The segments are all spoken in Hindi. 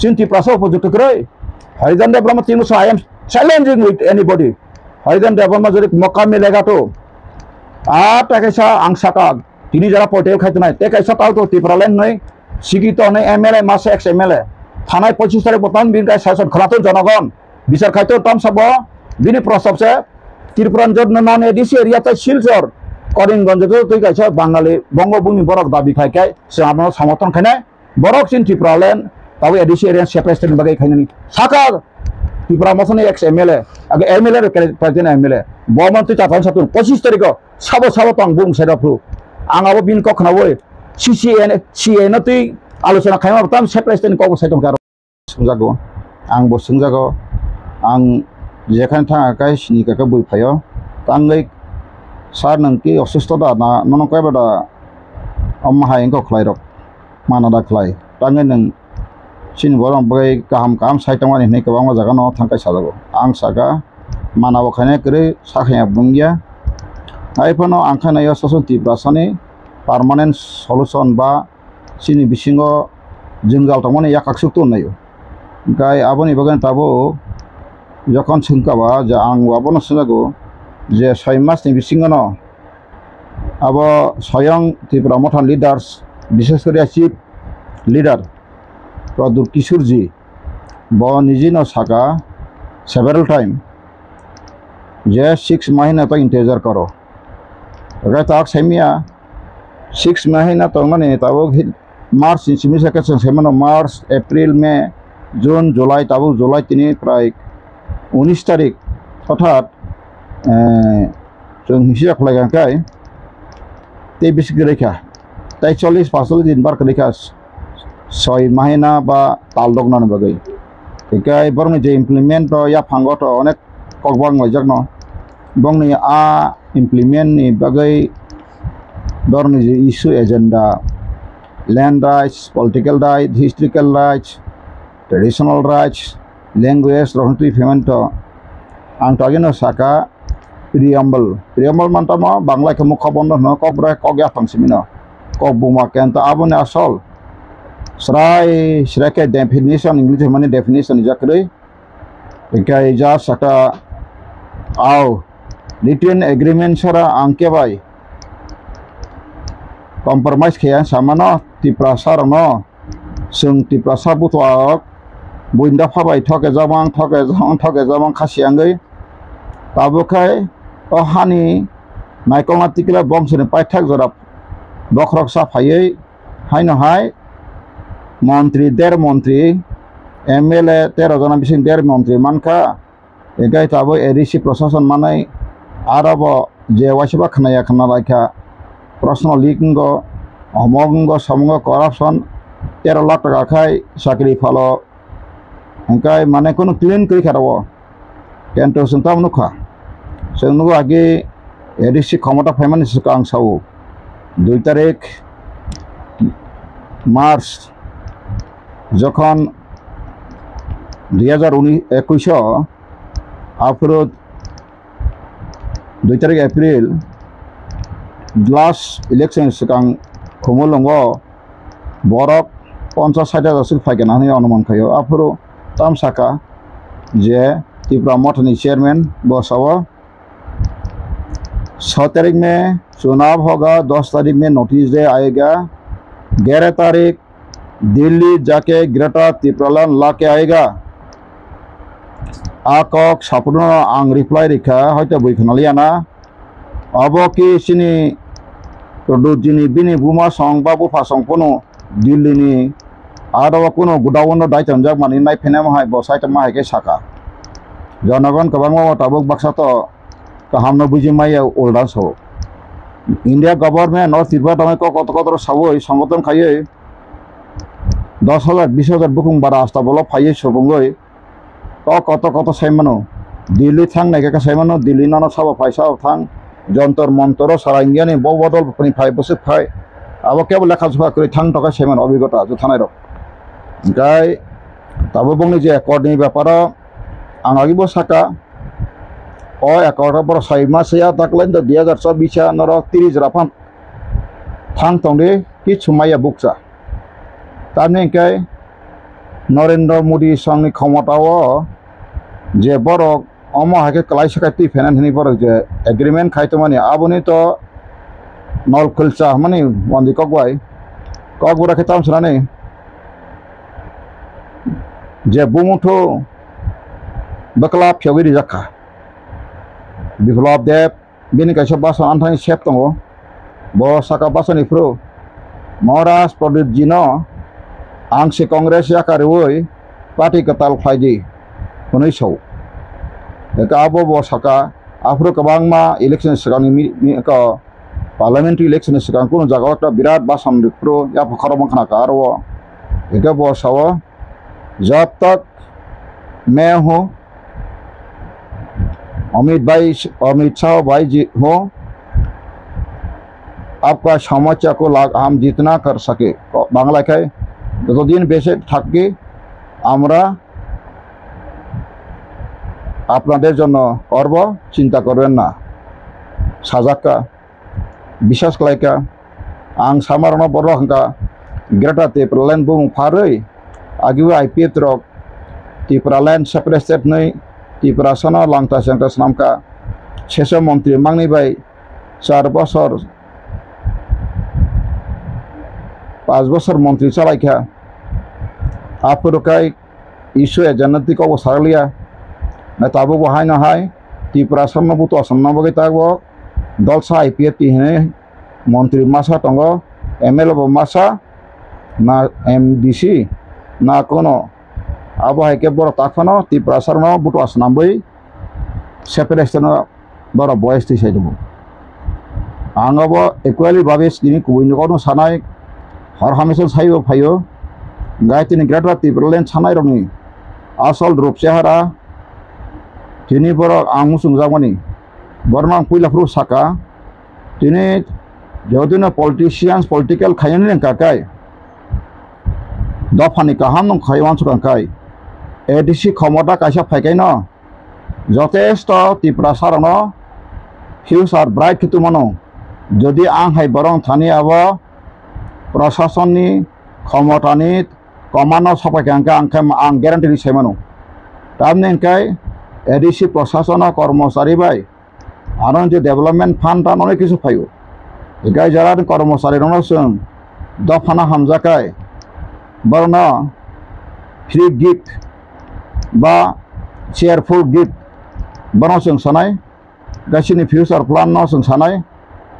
Sinti Praso for Jutukre. Haridan de Brahmatino, so I am challenging with anybody. Haridan de Brahmazurik Mokami Legato. Ah, Takasa Angsaka. Tini Jara Potel Katana. Take a shot out of Tipralan, Sigitone, MLA, Mass X MLA. Tanai Pochistare Botan, Binga Sasson, Krato, Jonagon. Bisakato, Tom Sabo, Vini Prosopse, Tirpran Jordan, this area, Shilsor. Korin Gonzo, Tika, Bangali, Bongo Bumi Borok, Dabi Kai, Samo, Samoton Kane, Borok in Tipralan, Tawi Adician, Shepherd Bagay Kanani, Saka, Tipramofoni ex MLA, MLA, President MLA, Bomont Tatansatur, Posisterico, Sabo Sabotong Boom set up. Angabo bin Koknaway, CNT, Alusana Kama, Tam Shepherd and Coco Setom Sunzago, Angbo Sunzago, Ang Jakanta Kai, Nikabu Payo, Tanglake. Sarnangki osustoda na nonokebada omha engko khlairok manada khlai tangen sin borong bagai kaham saitangani nei kabang jaga no thangkai sajago ang saka manabo khane kre sakhaya bungya aipono angkhana yo sasunti brasani permanent solution ba sini bisingo jingjal tangmani yakaksuk tu nayo gai aboni bagan tabo যখন সংকাবা যে আং ওয়াবনো সঙ্গাগো যে 6 মাস নি বিসিংনো আবো স্বয়ং ত্রিপুরা মঠান লিডার্স বিশেষ করে চিফ লিডার প্রদুর কিশোরজি ব নিজিনো সাকা সেভারাল টাইম যে 6 মহিনা তো ইন্তেজার করো রে তাক সেমিয়া 6 মহিনা তো মানে তাবো মার্চ সিমিসাকেশন সেমানো March April May June July তাবো জুলাই তিনি প্রায় 19 তারিখ অর্থাৎ जों हिसाब खालामगाय ते बिसि रेखा ताई 40-45 दिन बार रेखा 6 महीना बा तालदगनान बगै एकाय बरनि जे इमप्लिमेंट तो या फांगो तो अनेक कगबां लजकनो बंगनि आ इमप्लिमेंट नि बगै बरनि जे issue agenda land rights political right historical rights traditional rights language रहनथि पेमेंट आं तागिनो साका preamble mantama bangla ke mukha bondo no kobra kogya pangsimino kobuma kenta abone asol srake definition english mane definition jakre ekai ja saka au written agreement sara angke bai compromise khaya samano tiprasar no sung tiprasa butwak buinda phabai thoke jamang khasiangai tabokai ohani naikong artikel bomsene paithak jorap bokrok saphayei haino hai মন্ত্রী 13 মন্ত্রী এমএলএ 13 জন বিসিং 13 মন্ত্রী মানকা এগাই তাবো এডিসি প্রশাসন মানাই আরব যে ওয়াসিবা খানায়া খানা রাখা প্রশ্ন লিঙ্গ অমঙ্গ সমঙ্গ করাপশন 13 লাখ টাকা খাই চাকরি ফলো এঙ্কাই মানে কোনো ক্লিন করি খারাবো কিন্তু সন্তাম নুখা जोंनो आगे एडिसि क्षमता फाइमानि सिगां आं सावो 2 तारिख मार्च যখন 2021 आफरो 2 तारिख एप्रिल लास्ट इलेक्शन सिगां खुमलंगो बरक 50-60 फाइगोन होननानै अनुमान खायो आफरो ताम साका जे त्रिपुरा मठनि चेयरमैन बसावो 6 तारीख में चुनाव होगा 10 तारीख में नोटिस दे आएगा 11 तारीख दिल्ली जाके ग्रेटर त्रिपुरा ला के आएगा आकक सापुनो आं रिप्लाई रेखा हयतो बैखनालियाना अब कि सिनी प्रदुजिनी बिनी बुमा सं बाबु फासं कोनो दिल्ली नि आरो कोनो गुदावनो दायतन जाक मानि नाय फेना माहाय बसायत माहायके साका जनगण कबांगो ताबुक बाक्सा तो हमने बुझी माई ओल्डा सो इंडिया गवर्नमेंट नॉर्थ त्रिपुरा तमें कत सावो संगठन खाइए 10,000 20,000 बुकुं बारा आस्था बोलो फाइए सुबुंगई तो कत साइमानो दिल्ली थांग नायका साइमानो दिल्ली नानो साबा फाइसा थांग जंतर मंतर सारा इंडिया नि बदल पनि फाइ बसे फाइ अब केवल लेखा जुखा करि थांग टका साइमान अभिज्ञता जो थानाय र गाय ताबो बुंनि जे एकर्डनि ब्यापार आं आगिबो साका ओ एकर्ड बर 6 मासया ताकलाइन द 2024 नर 30 राफान थांग तंदे कि सुमाया बुकसा ताने काय नरेंद्र मोदी संनि क्षमताओ जे बरक अमा हाके क्लाइ सकाती फेनान हनी बरक जे एग्रीमेंट खाइतो माने आबोनी तो नल कुलचा माने वंदी कगवाई के ताम सनाने जे बुमुठो बकला फियोगिरि जाखा बिप्लब देव बिनि कैसे बासन आंथानि सेप दंगो बो साका बासनि फ्रो महाराज प्रदीप जी न आंसे कांग्रेस याकारिवै पार्टी कताल फाइदि हनै सौ एका आबो बो साका आफ्रो कबांमा इलेक्शन सिगांनि का पार्लियामेंट्री इलेक्शन सिगां कोनो जागाव एकटा बिराट बासन फ्रो या फखरम खनाका आरो एका बो साव जब तक मैं हूँ अमित शाह भाई जी हो आपका समस्या को हम जितना कर सके बांग्ला के तो दिन बेसे থাকি আমরা আপনাদের জন্য করব চিন্তা করবেন না সাজাকা বিশ্বাস খালাयका आं सामारनो बरहंका ग्रेटा तिप्रालेन बुं फारै आगिबो आईपीएफ रक तिप्रालेन सेपारेट स्टेट नै तिप्रा सना लांता सेंटा सनामका सेसो मंत्री मांगनि बाय 4 बছर 5 बছर मंत्री चालायका आफुरकाय इशु एजेंटी को सारलिया न ताबो बहाय न हाय तिप्रा सन्ना बुतो सन्ना बगे तागो दलसा आईपीएफ तिहने मंत्री मासा तंगो एमएलए बो मासा ना एमडीसी ना कोनो आबो हायके बर ताखनो तिप्रा सरनो बुतो असनाबै सेपारेशन बर बयस थि साइदबो आंगबो इक्वाली भाबे दिनि कुबैनो कोनो सानाय हर हमेशा साइबो फायो गायतिनि ग्रेटर तिप्रालेन सानाय रंनि आसल रूप सेहारा तिनि बर आं मुसुंजामनि बरनां पुइलाफ्रु साका तिनि जदिनो पॉलिटिशियंस पॉलिटिकल खायनि काकाय दफानि काहाम नं खायवान सुकांकाय एडीसी क्षमता कायसा फायकाय न যথেষ্ট तिप्रा सारनो फ्यूचार ब्राइट कितु मानो जदि आं हाय बरं थानि आबो प्रशासननि क्षमतानि कमानो सफायखांका आं ग्यारान्टि सायमानो तामनेंकाय एडीसी प्रशासन कर्मचारी बाय आरो जे डेभलपमेंट फान्ड ता नने किछु फायो एगाय जारा कर्मचारी रनो जों दफाना हामजाकाय बरनो फ्री गिफ्ट बा चेयरफुल गिफ्ट बनो जों सानाय गासिनि फ्यूचार प्लान न जों सानाय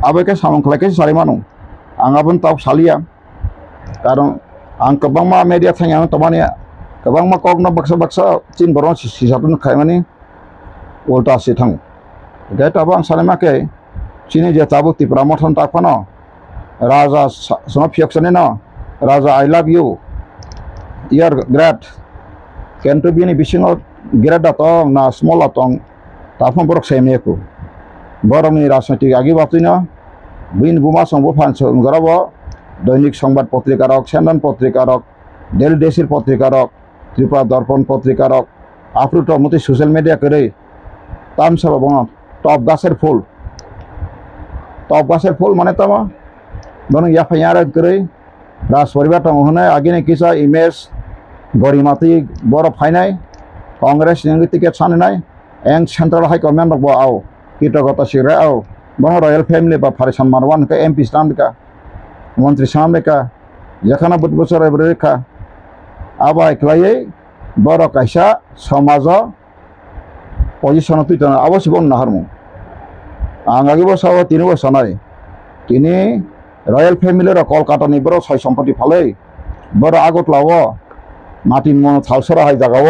आबेके सामंखलायके सारिमानो आंगाबोन ताव सालिया कारण आं गोबांमा मेडिया थांयानो तमाने गोबांमा कगना बक्सा चिन बरन सिसाबन खायमानि उल्टा से थां गायताबो आं सानायमाके चिनि जे ताबो तिप्रा मथन ताफानो राजा सनो फियक्सने न राजा आई लव यू यार ग्रेट केन्टु बिनि बिसिङाव ग्रेट दातं ना स्मॉल दातं ताफां बरक सायमेको बरंनि राजनीतिक आगि बातिनो बिन बुमा संबो फानसो गराबो दैनिक संबाद पत्रिकारक सेंदन पत्रिकारक डेली देशिर पत्रिकारक त्रिपुरा दर्पण पत्रिकारक आफ्रुट मते सोशल मीडिया करे ताम सब बङ टप गासेर फुल माने तमा बन या फयार करे राज परिवार तङ होने आगिने किसा इमेज गरिमाती बर फाइनाय कांग्रेस नि टिकेट साननाय एंड सेंट्रल हाई कमांड बो आओ किटगता सिरे आओ बङ रॉयल फैमिली बा फारिसान मारवान के एमपी स्टानका मंत्री सामनेका जखाना बुट बছर एब्रेखा आबा एकलायै बर कायसा समाज पजिशन तुइतन अवश्य बन नाहरमु आं आगे बसाव 3 बছर नाय तिनि रॉयल फैमिली रो कलकाता नि बर सय सम्पत्ति फालै बर आगतलाव माटिन मन थालसरा हाय जागाव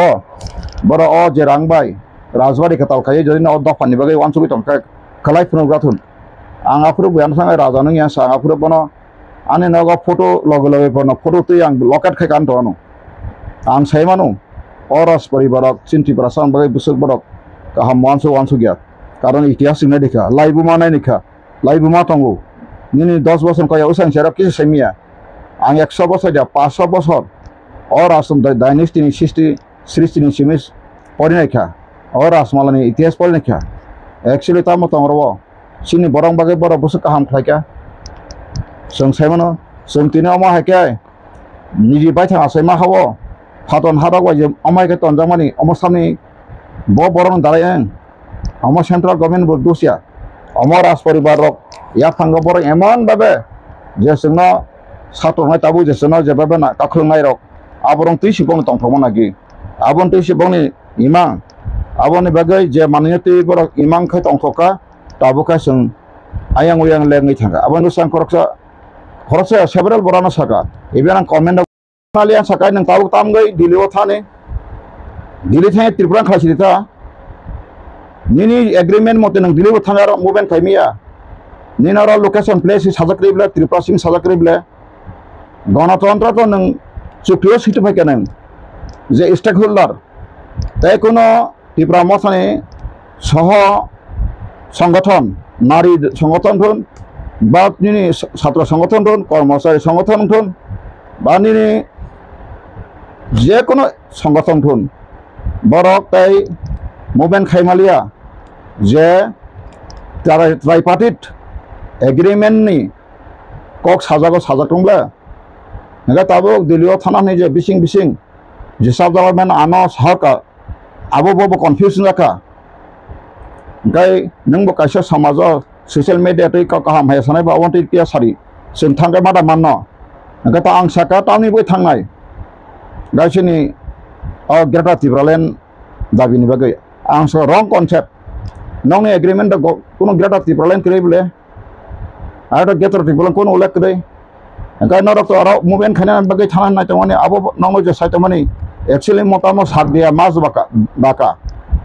बर अ जे रांबाय राजबारि खताल खायै जदिनो दफानि बागै वानसुगि तंका खलाय फुनुग्राथुन आं आफुर बयान थाङै राजा नों या सा आफुर बन आने नगा फोटो लगे बन फोटो तुइ आं लकेट खाय कान तनो आं सायमानो अरस परिवारक चिन्ति प्रसान बागै बुसुक बरक काहाम वानसु गया कारण इतिहास सिंगना देखा लाइबुमा नाय निखा लाइबुमा तंगो निनि 10 बছर कया उसां सेराव किस सेमिया आं 100 बছर जा 500 बছर और आसम डायनेस्टी सृष्टि सिमिस परिनायखा और आसमालानि इतिहास परिनायखा एक्चुअली ताम तंगरव सिनि बरं बागै बर बुसुक काहाम खायका जों सायमानो जों तिनि अमा हायके निजि बायथा आसाय मा हावो Haton Harak was Omaikan Zamani, almost something Bob Boron Darayan, almost central government would do ya. Omoras for Barok, Yapangabor, Eman Babe, just no Saturn Tabu, just no Jabana, Kakumairok, Abon Tishibon Tomponagi, Abon Tishiboni, Imam, Abon Bagay, Jamaniti, Imam Katon Koka, Tabukasun, Ayang Yang Langitanga, Abon Sankoroksa, Horse, several Borana Saka, even a comment of Malian Sakai and Tau Tamgay, Diliotane, Dilitane Tripran Klasita. Nini agreement moten ng diliw thangaro movement kaimiya ninaro location place sajakrible triprasing sajakrible গণতন্ত্র তো নং চুক্তিও সিটি ফাইকে নং যে স্টেক হোল্ডার তাই কোনো ত্রিপুরা মথানে সহ সংগঠন নারী সংগঠন ধরুন বা নিনি ছাত্র সংগঠন ধরুন কর্মচারী সংগঠন ধরুন বা নিনি যে কোনো সংগঠন ধরুন বরক তাই মুভমেন্ট খাইমালিয়া যে তারা ট্রাইপার্টিট এগ্রিমেন্টনি কক সাজাগো সাজাदोंब्ला नगा ताबो दिल्लीयाव थानानै जे बिसिं बिसिं जे सब गभर्नमेन्ट आनो साहका आबो बो कन्फ्यूजन जाका गाय नंबो कायसा समाज सोशल मीडिया तै का काम है सनाय बा अवन्ति पिया सारि जों थांगा मादा माननो नगा ता आं साका टाउननि बय थांनाय गायसनि ग्रेटर त्रिपुरालेण्ड दाबिनि बागै आं स रंग कन्सेप्ट नंनि एग्रीमेंट कोनो ग्रेटर त्रिपुरालेण्ड करेबले आरो ग्रेटर त्रिपुरालेण्ड कोनो उल्लेख करे Engkau norok tu orang mungkin kena bagi tanah naik temani, abu nongol je saya temani. Actually motamu sak dia mas baka.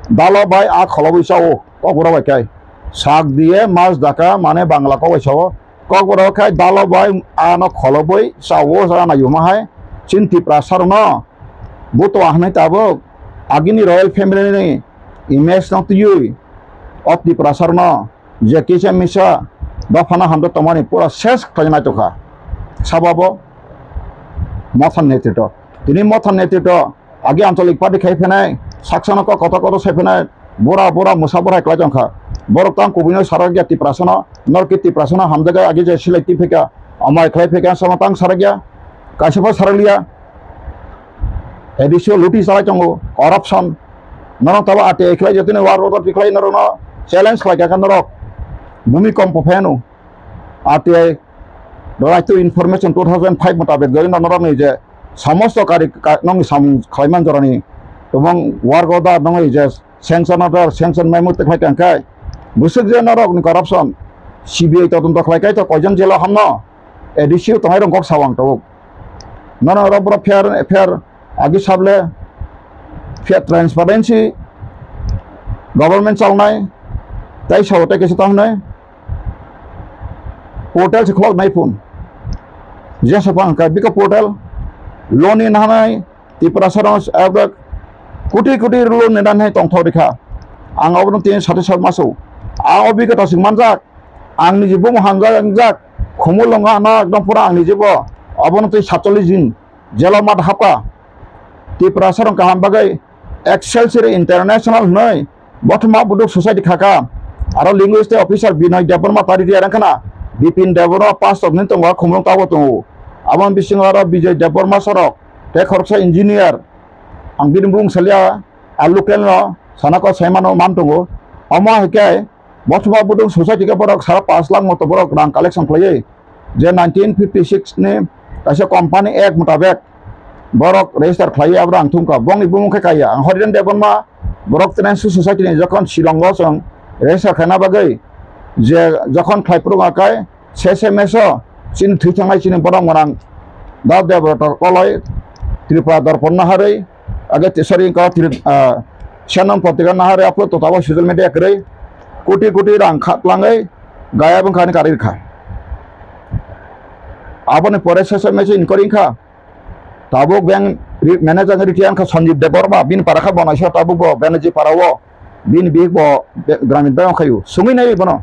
Dalau bay ak kalau bisa kau kurang bakai. Sak dia mas daka mana Bangla kau bisa kau kurang bakai. Dalau bay anak kalau bay sawo sana na yumahai. Cinti prasar na. Butuh ahmed tabu. Agini royal family ni image nang tuju. Op di prasar na. Jeki cemisa. Bafana hamdo temani pura ses kerana itu kah. Sababo মথান নেতৃত্ব তিনি মথান নেতৃত্ব আগে আঞ্চলিক পার্টি খাইফেনাই সাকসানক কত কত সাইফেনাই বড়া বড়া মুসাবরা ক্লাজংখা বড় তাম কুবিনো সারাগিয়া টিপ্রাসনা নরকি টিপ্রাসনা হামজাগা আগে যে সিলাইটি ফেকা আমায় খাইফেকা সমতাং সারাগিয়া কাশিফা সারালিয়া এডিসিও লুটি সালাইচঙ্গো করাপশন নরং তাবা আতে এখলাই যেতিনে ওয়ার রোড টিখলাই নরং চ্যালেঞ্জ খাইকা নরক ভূমিকম্প ফেনো আতে Right to information 2005 mutabek gawin na norok ni je samosto kari nong sam khaiman jorani tobong war goda nong je sanction order sanction memo te khai kangkai busuk je norok ni corruption CBI todonto khlaikai to kojon jela hamno edisiu tongai rong kok sawang to nono robro fair agi sable fair transparency government chalnai tai sawote kesi tahnai portal se khlok nai phone Jasa pangka bika portal loan in hanai Tripura sarong abrak kuti loan nedan hai tong thorika ang obron tin sate sar maso ang obika ta sing manjak ang ni jibo hanjak angjak khumulonga na ekdom pura ang ni jibo obron tin 47 din jela mat hapa Tripura sarong kaham bagai Excelsior International noi bottom up buduk society khaka aro linguistic officer binoy department tari dia kana Bipin Deborah pas of Nintong Kumung Tawatung. Abang Bisingara Bijay Deborah Sorok, Tech Horsa Engineer, Ang Binbung Salia, Alukelno, Sanako Semano Mantungo, Oma Hike, Motuma Budung Society Borok, Sarapas Lang Motoborok, Rank Collection Play. Then 1956 name, as a company egg Mutabek, Borok, Register Play Abrang Tunka, Bongi Bumukaya, and Horidan Deborah, Borok Tenancy Society in Zakon Shilongosong, Register Kanabagay. যে যখন খাইপ্রো আকায় শেষে মেসো চিন থুইথাঙাই চিনি বড় মরাং দাও দেব কলয় ত্রিপুরা দর্পণ নাহারে আগে তেসরি সেনম পত্রিকা নাহারে আপলোড তো তাবো সোশ্যাল মিডিয়া করে কোটি রাং খাতলাঙै গায়া বংখানি কারির খা আবনে পরে শেষে মেসো ইনকোয়ারি খা তাবো ব্যাংক ম্যানেজার রিটিয়ান খা সঞ্জীব দেববর্মা বিন পারাখা বনাইছো তাবো ব্যানার্জি পারাও বিন বিগ গ্রামীণ ব্যাংক খায়ু সুমি নাই বনো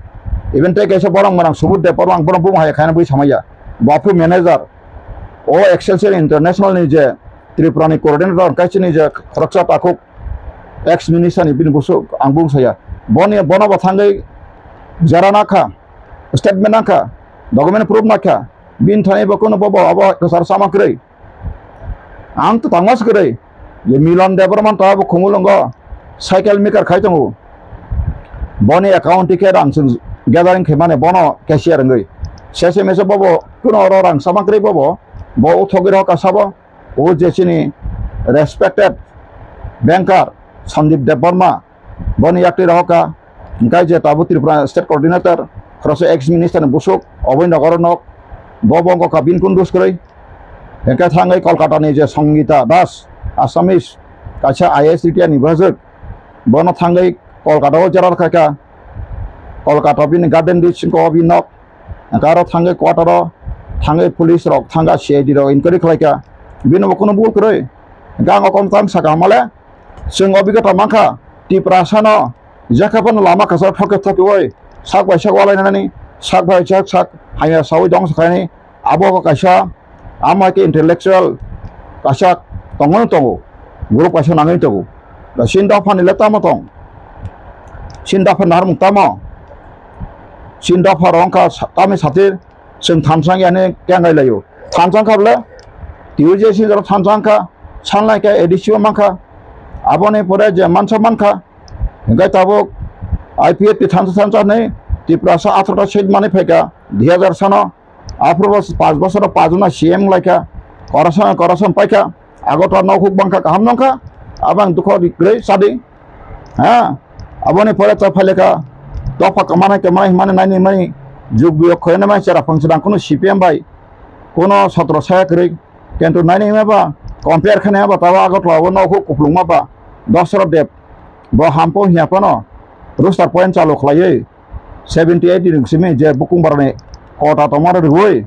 Even take a borong marang subut de porang borong bung hai khana bui samaya bapu manager o Excelsior International ni je Tripurani coordinator kaisi ni je khoroksa takuk ex minister ni bin busu angbung saya boni bono bathangai jara nakha statement nakha document proof nakha bin thani bakono bobo abo sar sama krei आं तो थांगास करे ये मिलन देबरमान तो अब खुमुलंगो साइकेल मेकर खाई दंगो बने अकाउंट टिकेट आं जों गैदारिंग के माने बनो कैशियर गई सेसे मेसे बबो कुनो रां सामग्री बबो बो उथगिर का साबो ओ जेसिनी रेस्पेक्टेड बैंकर संदीप देबबर्मा बने याक्ति रहका गाय जे ताबु त्रिपुरा स्टेट कोऑर्डिनेटर क्रसे एक्स मिनिस्टर बुसुक अबय नगर नक बबंग का बिन कुंदुस करे एका थांगै कलकाता नि जे संगीता दास आसामिस काछा आईएसटीटी नि बजक बनो थांगै कलकाता जेरार खाका कलकाता बिन गार्डन रिच को बिनक गारो थांगै क्वार्टर थांगै पुलिस रक थांगा सीआईडी रक इनक्वायरी खालायका बिनो बकुनो बुल करे गांग कम तां साका माले जों अबिगता माखा तिप्रासानो जाखापन लामा कासा ठके ठके ओय साक बाय साक वालायनानै साक बाय साक हाया सावै दं सखायनि आबो कासा आमा के इंटेलेक्चुअल कासा तंगन तंगो ग्रुप कासा नाङै तंगो दा सिन्दा फानिले तामा तं सिन्दा फानार मुक्तामा सिन्दा फारंका तामे साथे जों थानसांयाने केंगायलायो थानसांखाब्ला तिउजे सिजर थानसांखा सानलायका एडिसिव माखा आबने परे जे मानसा मानखा गाय ताबो आईपीएफ के थानसा नै तिप्रासा 18 सीट माने फैका 2000 सानो आफ्रो 5 बছर पाजुना सीएम लायका करसन पाइका आगत नखुक बांखा काम नखा आबां दुख दिग्रै सादि हा आबने परे त फैलेका दफा कमाना के माने नानि माने जुग बियो खयना मा सेरा फंक्शन कोनो सीपीएम भाई कोनो छात्र सायकरै किन्तु नानि माबा कम्पेयर खाने बा तावा आगत लावो नखुक कुफलुंग माबा दसर देब ब हामपो हियापनो रोस्टार पॉइंट चालू खलायै 78 दिन सिमे जे बुकुं बारने कोटा तमार रुय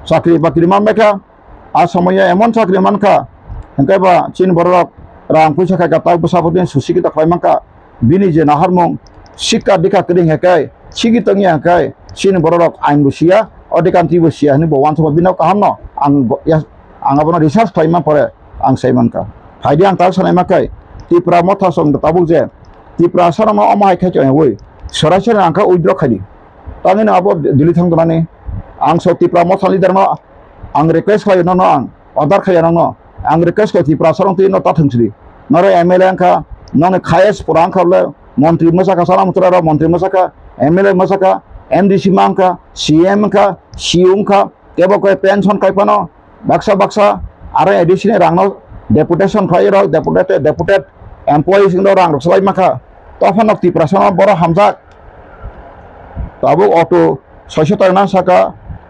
साख्रि बाख्रि मानबायखा आ समय एमन साख्रि मानखा हेंकायबा चीन बरक रां फैसा खायका ताक बसाबदिन सुसिकिता खायमांका बिनि जे नाहारमं शिक्षा दिखा करिं हेकाय सिगि तंगि हेकाय चीन बरक आइन बुसिया अधिकांति बुसिया नि बवान सब बिनाव काहामनो आं आबनो रिसार्च खायमा परे आं सायमानका हायदि आं ताक सानायमाखाय त्रिपुरा मथा सं ताबुक जे त्रिपुरा सारामा अमाय खायचे ओय सरासरि आंखा उइद्र खायदि तानि आबो दिल्ली थांदनानै आं सो त्रिपुरा मथा लिडार न आं रिक्वेस्ट खायो न आं अर्डार खायो न आं रिक्वेस्ट खायो त्रिपुरा सारं ति न ता थंसरि नरे एमएलए आंखा नने खायस पुरा आंखाले मंत्री मसाका सारा मुतरा मंत्री मसाका एमएलए मसाका एमडीसी मांका सीएम का सीओ का केबो कोय पेंशन कायपानो बाक्सा आरो एडिशनल रांनो डेपुटेशन खायो डेपुटेड एम्प्लॉइज नो रां रसलाय माखा तफानक त्रिपुरा बर हामजा ताबो ऑटो 600 साका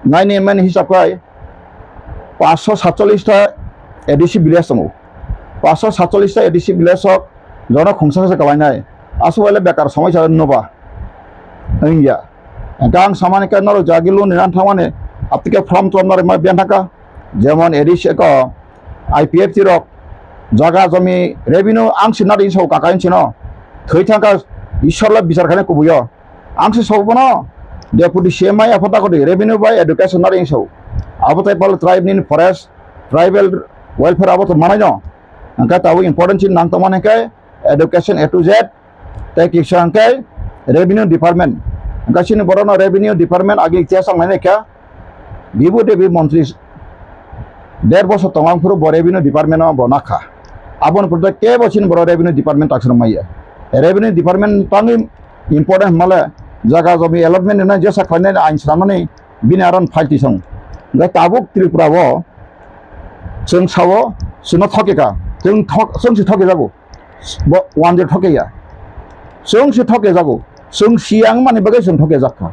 9 एमएन हिसाबखाय 547 टा एडिसी विलेज दङ 547 टा एडिसी विलेजक जन खुंसासे गलायनाय आसुवाले बेकार समस्या नबा इंडिया गां सामानिका नरो जागिलु निरान थामाने आपके फॉर्म तो नरे मा बेनथाका जेमन एडिसी को आईपीएफ तिरक जागा जमी रेवेन्यू आंसि नारि सौ काकायनसि न थैथांका ईश्वरला बिचार खाने कुबुयो आंसि सौबनो डेपुटी सीएमआई आफता को रेवेन्यू बाय एडुकेशन नारि सौ आबोताय पाल ट्राइब नि फरेस्ट ट्राइबल वेलफेयर आबो तो मानाय न अंका ताबो इम्पोर्टेंट चिन नांग तमाने के education A to Z technician के रेवेन्यू डिपार्टमेंट अंका चिन बरनो रेवेन्यू डिपार्टमेंट आगे इतिहास माने क्या बिबो देबी मंत्री 1.5 बছर तमामफोर रेवेन्यू डिपार्टमेंट बनाखा आबन पर के बसिन बर रेवेन्यू डिपार्टमेंट ताक्सर माइया रेवेन्यू डिपार्टमेंट तांनि इम्पोर्टेंट माले जागा जमी अलटमेंट ने जेसा खाने आइन सामने बिनि आरन फाइलति सं गा ताबुक त्रिपुरावो जों सावो सुनो थकेका जों से थके जागो वान जे थकेया जों से थके जागो जों सियां माने बगे जों थके जाखा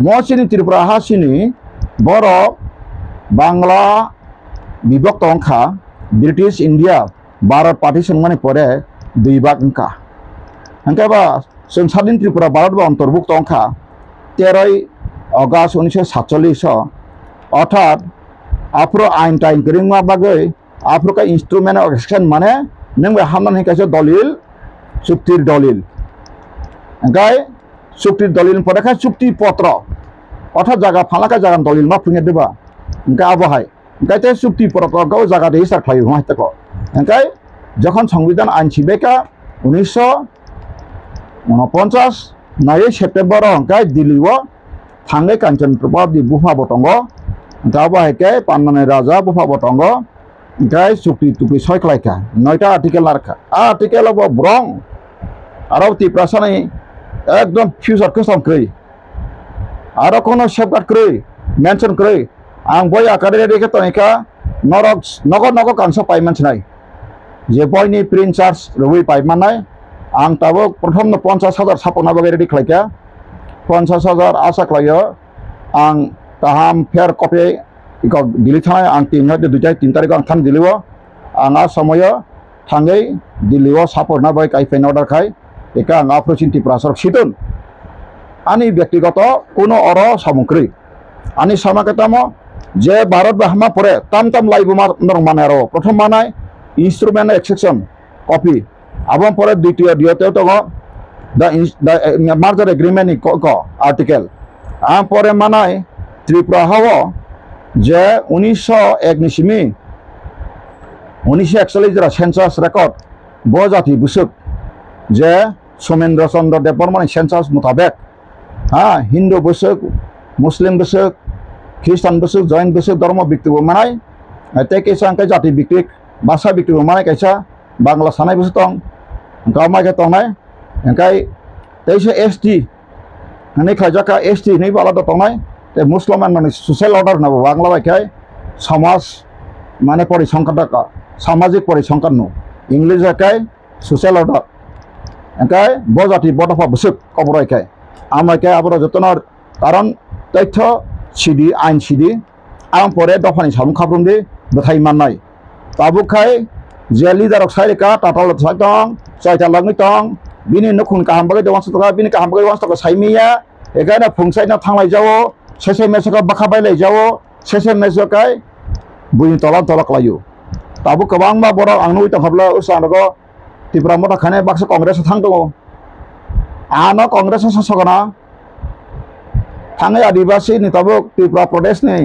मसिनि त्रिपुरा हासिनि बर बांला विभक्त अंखा ब्रिटिश इंडिया भारत पार्टीशन माने परे 2 भाग अंका अंकाबा जों सादिन त्रिपुरा भारत अंतर्भुक्त अंखा 13 अगस्त 1947 अर्थात आफ्रो आइन टाइन करिंगमा बागै आफ्रो का इंस्ट्रूमेंट ऑफ एक्शन माने नों हामनानै कैसे दलिल चुक्तिर दलिल अंकाय चुक्तिर दलिल परेखा चुक्ति पत्र अर्थात जागा फालाका जागा दलिल मा फुङे देबा अंका आबहाय अंकाय चुक्ति पत्र गाव जागा दे हिसाब खायो मा तको अंकाय जखन संविधान आइन छिबेका 1949 9 सेप्टेम्बर अंकाय दिल्लीव थांगे कांचन प्रभाव दि बुफा बटंग दाबा हेके पान्नानै राजा बुफा बटंग গাই চুক্তি টুকরি ছয় খালাইকা 9টা আর্টিকেল নারখা আর্টিকেল ব্রং আরো ত্রিপুরাসানি একদম ফিউচার কসম কই আরো কোনো সেফগার্ড কই মেনশন কই आं बय आकारे रेखे तनिका नरक नगर नगर कांसो पाइमेन्स नाय जे बयनि प्रिन्ट चार्ज रुबि पाइमानाय आं ताबो प्रथम 50,000 सापना बगे रेडि खालायका 50,000 आशा खालायो आं ताहाम फेर कपि इको दिल्ली थानाय आं 3 तारिख आं थान दिल्लीव आं आ समय थांगै दिल्लीव सापना बय काइफेन अर्डार खाय एका आं अप्रोचिन टिप्रासर सिटन आनि व्यक्तिगत कोनो अर सामग्री आनि सामाकेतामो जे भारत बाहमा परे ताम ताम लाइव माने आरो प्रथम मानाय इंस्ट्रूमेंट एक्सेप्शन कपि आबम परे द्वितीय तो द मार्जर एग्रीमेंट को आर्टिकल आ परे मानाय त्रिपुरा हाव जे 1901 निसिमी 1941 जरा सेंसास रेकर्ड बजाति बुसुक जे सोमेंद्र चंद्र देवबर्मन सेंसास मुताबिक हाँ हिंदू बुसुक मुस्लिम बुसुक ख्रिस्टान बुसुक जैन बुसुक धर्म बिक्तिबो मानाय ते कैसा अंके जाति बिक्तिक भाषा बिक्तिबो मानाय कैसा बांग्ला सानाय बुसुक दं गामाय के तंनाय अंकाय तैसे एसटी नै खाजाका एसटी नै बाला दंनाय ते मुसलमान माने सोशल अर्डर ना बांग्ला बायखाय समाज माने परिसंख्यान का सामाजिक परिसंख्यान नो इंग्लिश बायखाय सोशल अर्डर अंकाय बजाति बडफा बुसुक कबरायखाय आमायखाय आबर जतनर कारण तथ्य सिडी आइन सिडी आं परे दफानि सामु खाब्रुमदि बथाय माननाय ताबुखाय जे लिडार साइका टाटाल साइदं साइता लागनि दं बिनि नखुन काहाम बगे दवास तका बिनि काहाम बगे दवास तका साइमिया एगाना फुंसाइना थांलाय जावो सेसे मेसका बाखाबायलाय जावो सेसे मेसकाय बुनि तला तला क्लायो ताबु गोबां मा बर आंनो इताखाब्ला उसानगो त्रिपुरा मथा खाने बाक्सा कांग्रेस थांदो आनो कांग्रेस सासगना थांगे आदिवासी नि तब त्रिपुरा प्रदेश नि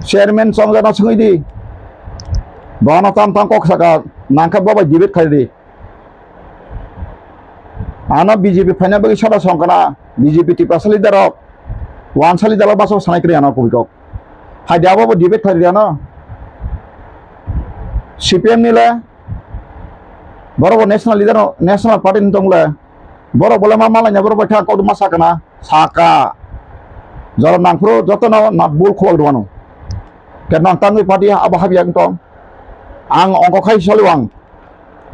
चेयरमैन समझना संगदी बाना ताम ताम कक्सका नांखा बाबा डिबेट खायदि आना बीजेपी फाइना बगे सदा संकना बीजेपी त्रिपुरा लिडार वान लिडार बासो सानाय क्रिया ना कबिक हायदा बाबा डिबेट खायदि ना सीपीएम निले बरोबर नेशनल लिडार नेशनल पार्टी नि दंले बरो बोले मा मालाय बरो बाथा कद मासाकना साका जरा नांफ्रो जतन ना बुल खबर दवानो केना तांनि पार्टी आबा हाबिया दं आं अंक खाय सलवां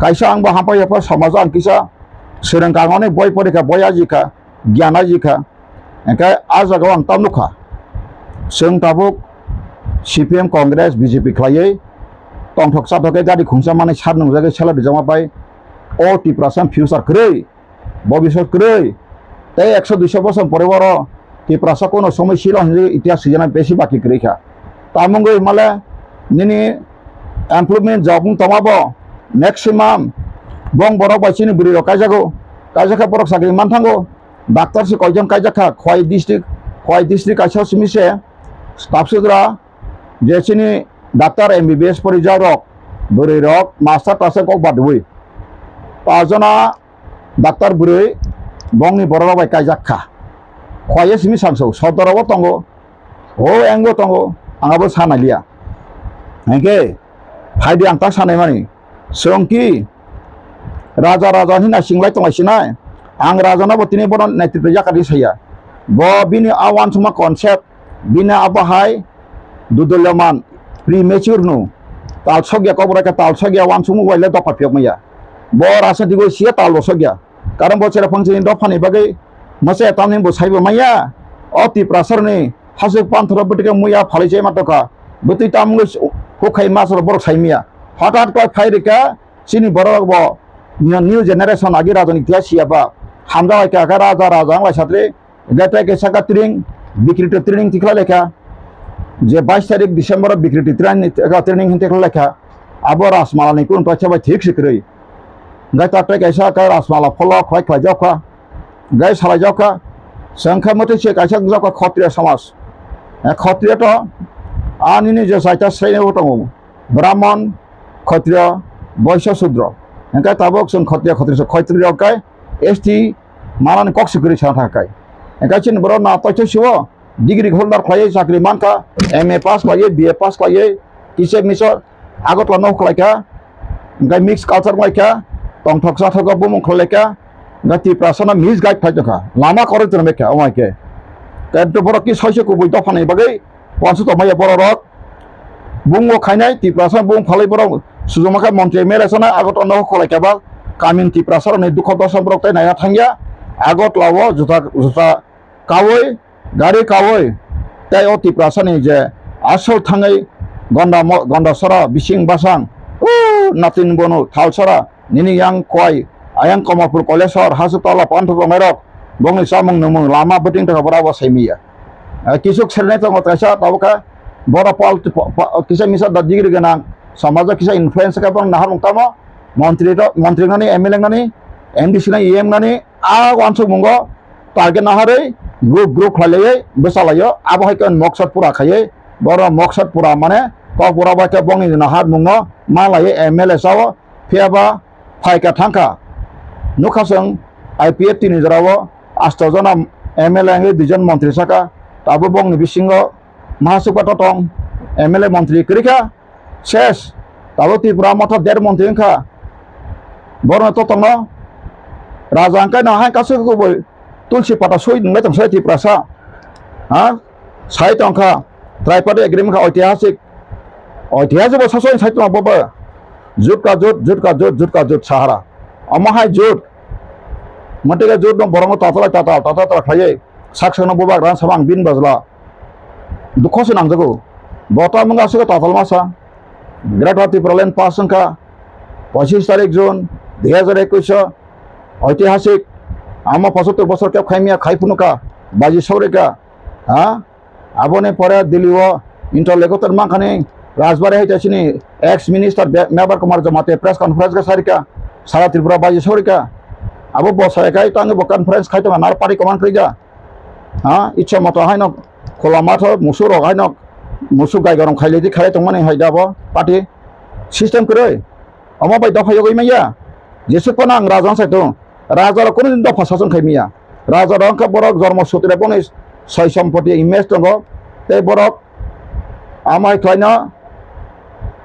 कायसा आं बा हापाय पर समाज आं किसा सोरं कांगने बय परेखा बय आजिका ज्ञान आजिका एका आ जगाव आं तामनुखा जों ताबुक सीपीएम कांग्रेस बीजेपी खायै तंथक साथके गारि खुंसा माने सार नंजागे सेला दिजामा बाय ओ त्रिपुरासान फ्यूचर क्रै भविष्यत क्रै ते 100-200 बছর পরে বড় त्रिपुरा कोनो समय सिला इतिहास सीजना बेसी बाकी करेखा तामुंगै माले निनी एमप्लॉयमेंट जॉब तमाबो मैक्सिमाम बंग बरो बाइसिनि बुरि रकाजागो काजाखा बरक सागरि मानथांगो डाक्टर से कयजन काजाखा खय डिस्ट्रिक्ट काइसा सिमिसे स्टाफ सुद्रा जेसिनि डाक्टर एमबीबीएस परिजा रक बुरि रक मास्टर तासे कक बादुइ पाजना डाक्टर बुरि बंगनि बरो बाय काजाखा खय सिमि सांसौ सदराव तंगो ओ एंगो तंगो आंगाबो सानालिया एके फायदि आं ता सानाय मानि सोंकि राजा हिना सिंलाय तंगायसिनाय आं राजाना बतिनि बर नेतृत्व जाकादि साया ब बिनि आवान समा कन्सेप्ट बिना आबाहाय दुदलमान प्रीमेच्योर नु तालसग्या कबराका तालसग्या वान सुमु वाइले दफा फियकमैया ब राजनीतिगो सिया तालसग्या कारण बचेरा फंक्शन दफानि बागै मसे तामनि बसाइबो माया अति प्रासरनि हासु पान्थर बटिके मुया फालिसे मातका बति तामगो होखाय मासर बर साइमिया हठात का फाइरिका सिनि बरब न्यू जनरेशन आगे राजनीति सियाबा हामदा का राजा लाइ साथ्रे गते के साका ट्रेनिंग बिक्रिट ट्रेनिंग तिखला लेखा जे 22 तारिख डिसेम्बर बिक्रिट ट्रेनिंग हिंते लेखा अब रासमालानि कोन पाछाबा ठीक सिक्रै गता ट्रे कैसा का रासमाला फलो खय खयजौखा गाय सालायजौखा संख्या मते से कैसा जौखा क्षत्रिय समाज क्षत्रिय तो आनिनि जे साइता श्रेणी दङ ब्राह्मण क्षत्रिय वैश्य शूद्र एंका ताबक जों क्षत्रिय काय एसटी मानानि कक्स गरि साथाखाय एंका चिन बर ना तथ्य सिव डिग्री होल्डर खायै साख्रि मानखा एमए पास खायै बीए पास खायै किसे मिसर আগত লানো খলাইকা gai mix culture maika tong thok sa thok bumung kholaika gati prasana mix guide phai joka lama kore tene meka omaike kadto borok ki soise ko boi dofani bagai wansu to maya borok bungo khainai ti prasana bung phalai borok sujomaka montre meresana agot ono kholaika ba kamin ti prasana ne dukho dosam borok tai naya thangya agot lawo juta kawoi gari kawoi tai o ti prasani je asol thangai gonda sara bising basang natin bono thalsara nini yang koi ayang komapur kolesor hasutala pantu merok bongi samung numung lama beting ta barawa semia kisuk selne to ngotasa tawka bora pal kisa misa dadigir gana samaja kisa influence ka bang nahar tamo montri ngani MLA ngani MDC na EM ngani a wansuk mungo target nahare group khaleye besalayo abohay kan moksat pura khaye bora moksat pura mane ko pura baca bongi nahar mungo malai MLA sawo phiaba phaika thangka nukasang IPF tini jarawo astojana MLA ngi dijon mantri saka tabo bong ni bisingo mahasukpa totong MLA mantri krika ses tabo Tripura mata der mantri kha borna totong raja angkai na hai kasu ko boi tulsi pata soi ngai tong sai Tripura sa ha sai tongkha tripartite agreement kha ঐতিহাসিক শাসন সাহিত্য বাবা jute ka jut sahara amahai jut matega jut dong borong tata khaye saksana boba ran samang bin bazla dukho se nangjago bota munga se tatal masa Great Tripura pass সংখ্যা 25 তারিখ জুন 2021 ঐতিহাসিক আমা 75 বছর কে খাইমিয়া খাইপুনুকা বাজি সৌরেকা হ্যাঁ আবনে পরে দিলিও ইন্টারলেকতর মাখানে राजबारी है एक्स मिनिस्टर मेबर कुमार जमाते प्रेस कॉन्फ्रेंस का सारिका सारा त्रिपुरा बाजी सोरिका अब बसायका तांगे बो कॉन्फ्रेंस खाइतो नार पार्टी कमान खैजा हां इच्छा मतो हाइनो खोला माथो मुसुर हाइनो मुसु गाय गरम खाइलेदि खाले तंमाने हाइदाबो पार्टी सिस्टम करे अमा बाय दफा योगै मैया जेसु पनां राजा साइतो राजा कोन दिन दफा शासन खाइमिया राजा रंका बरक जन्म सुतरे बने सय सम्पत्ति इमेज दंगो ते बरक आमाय खाइना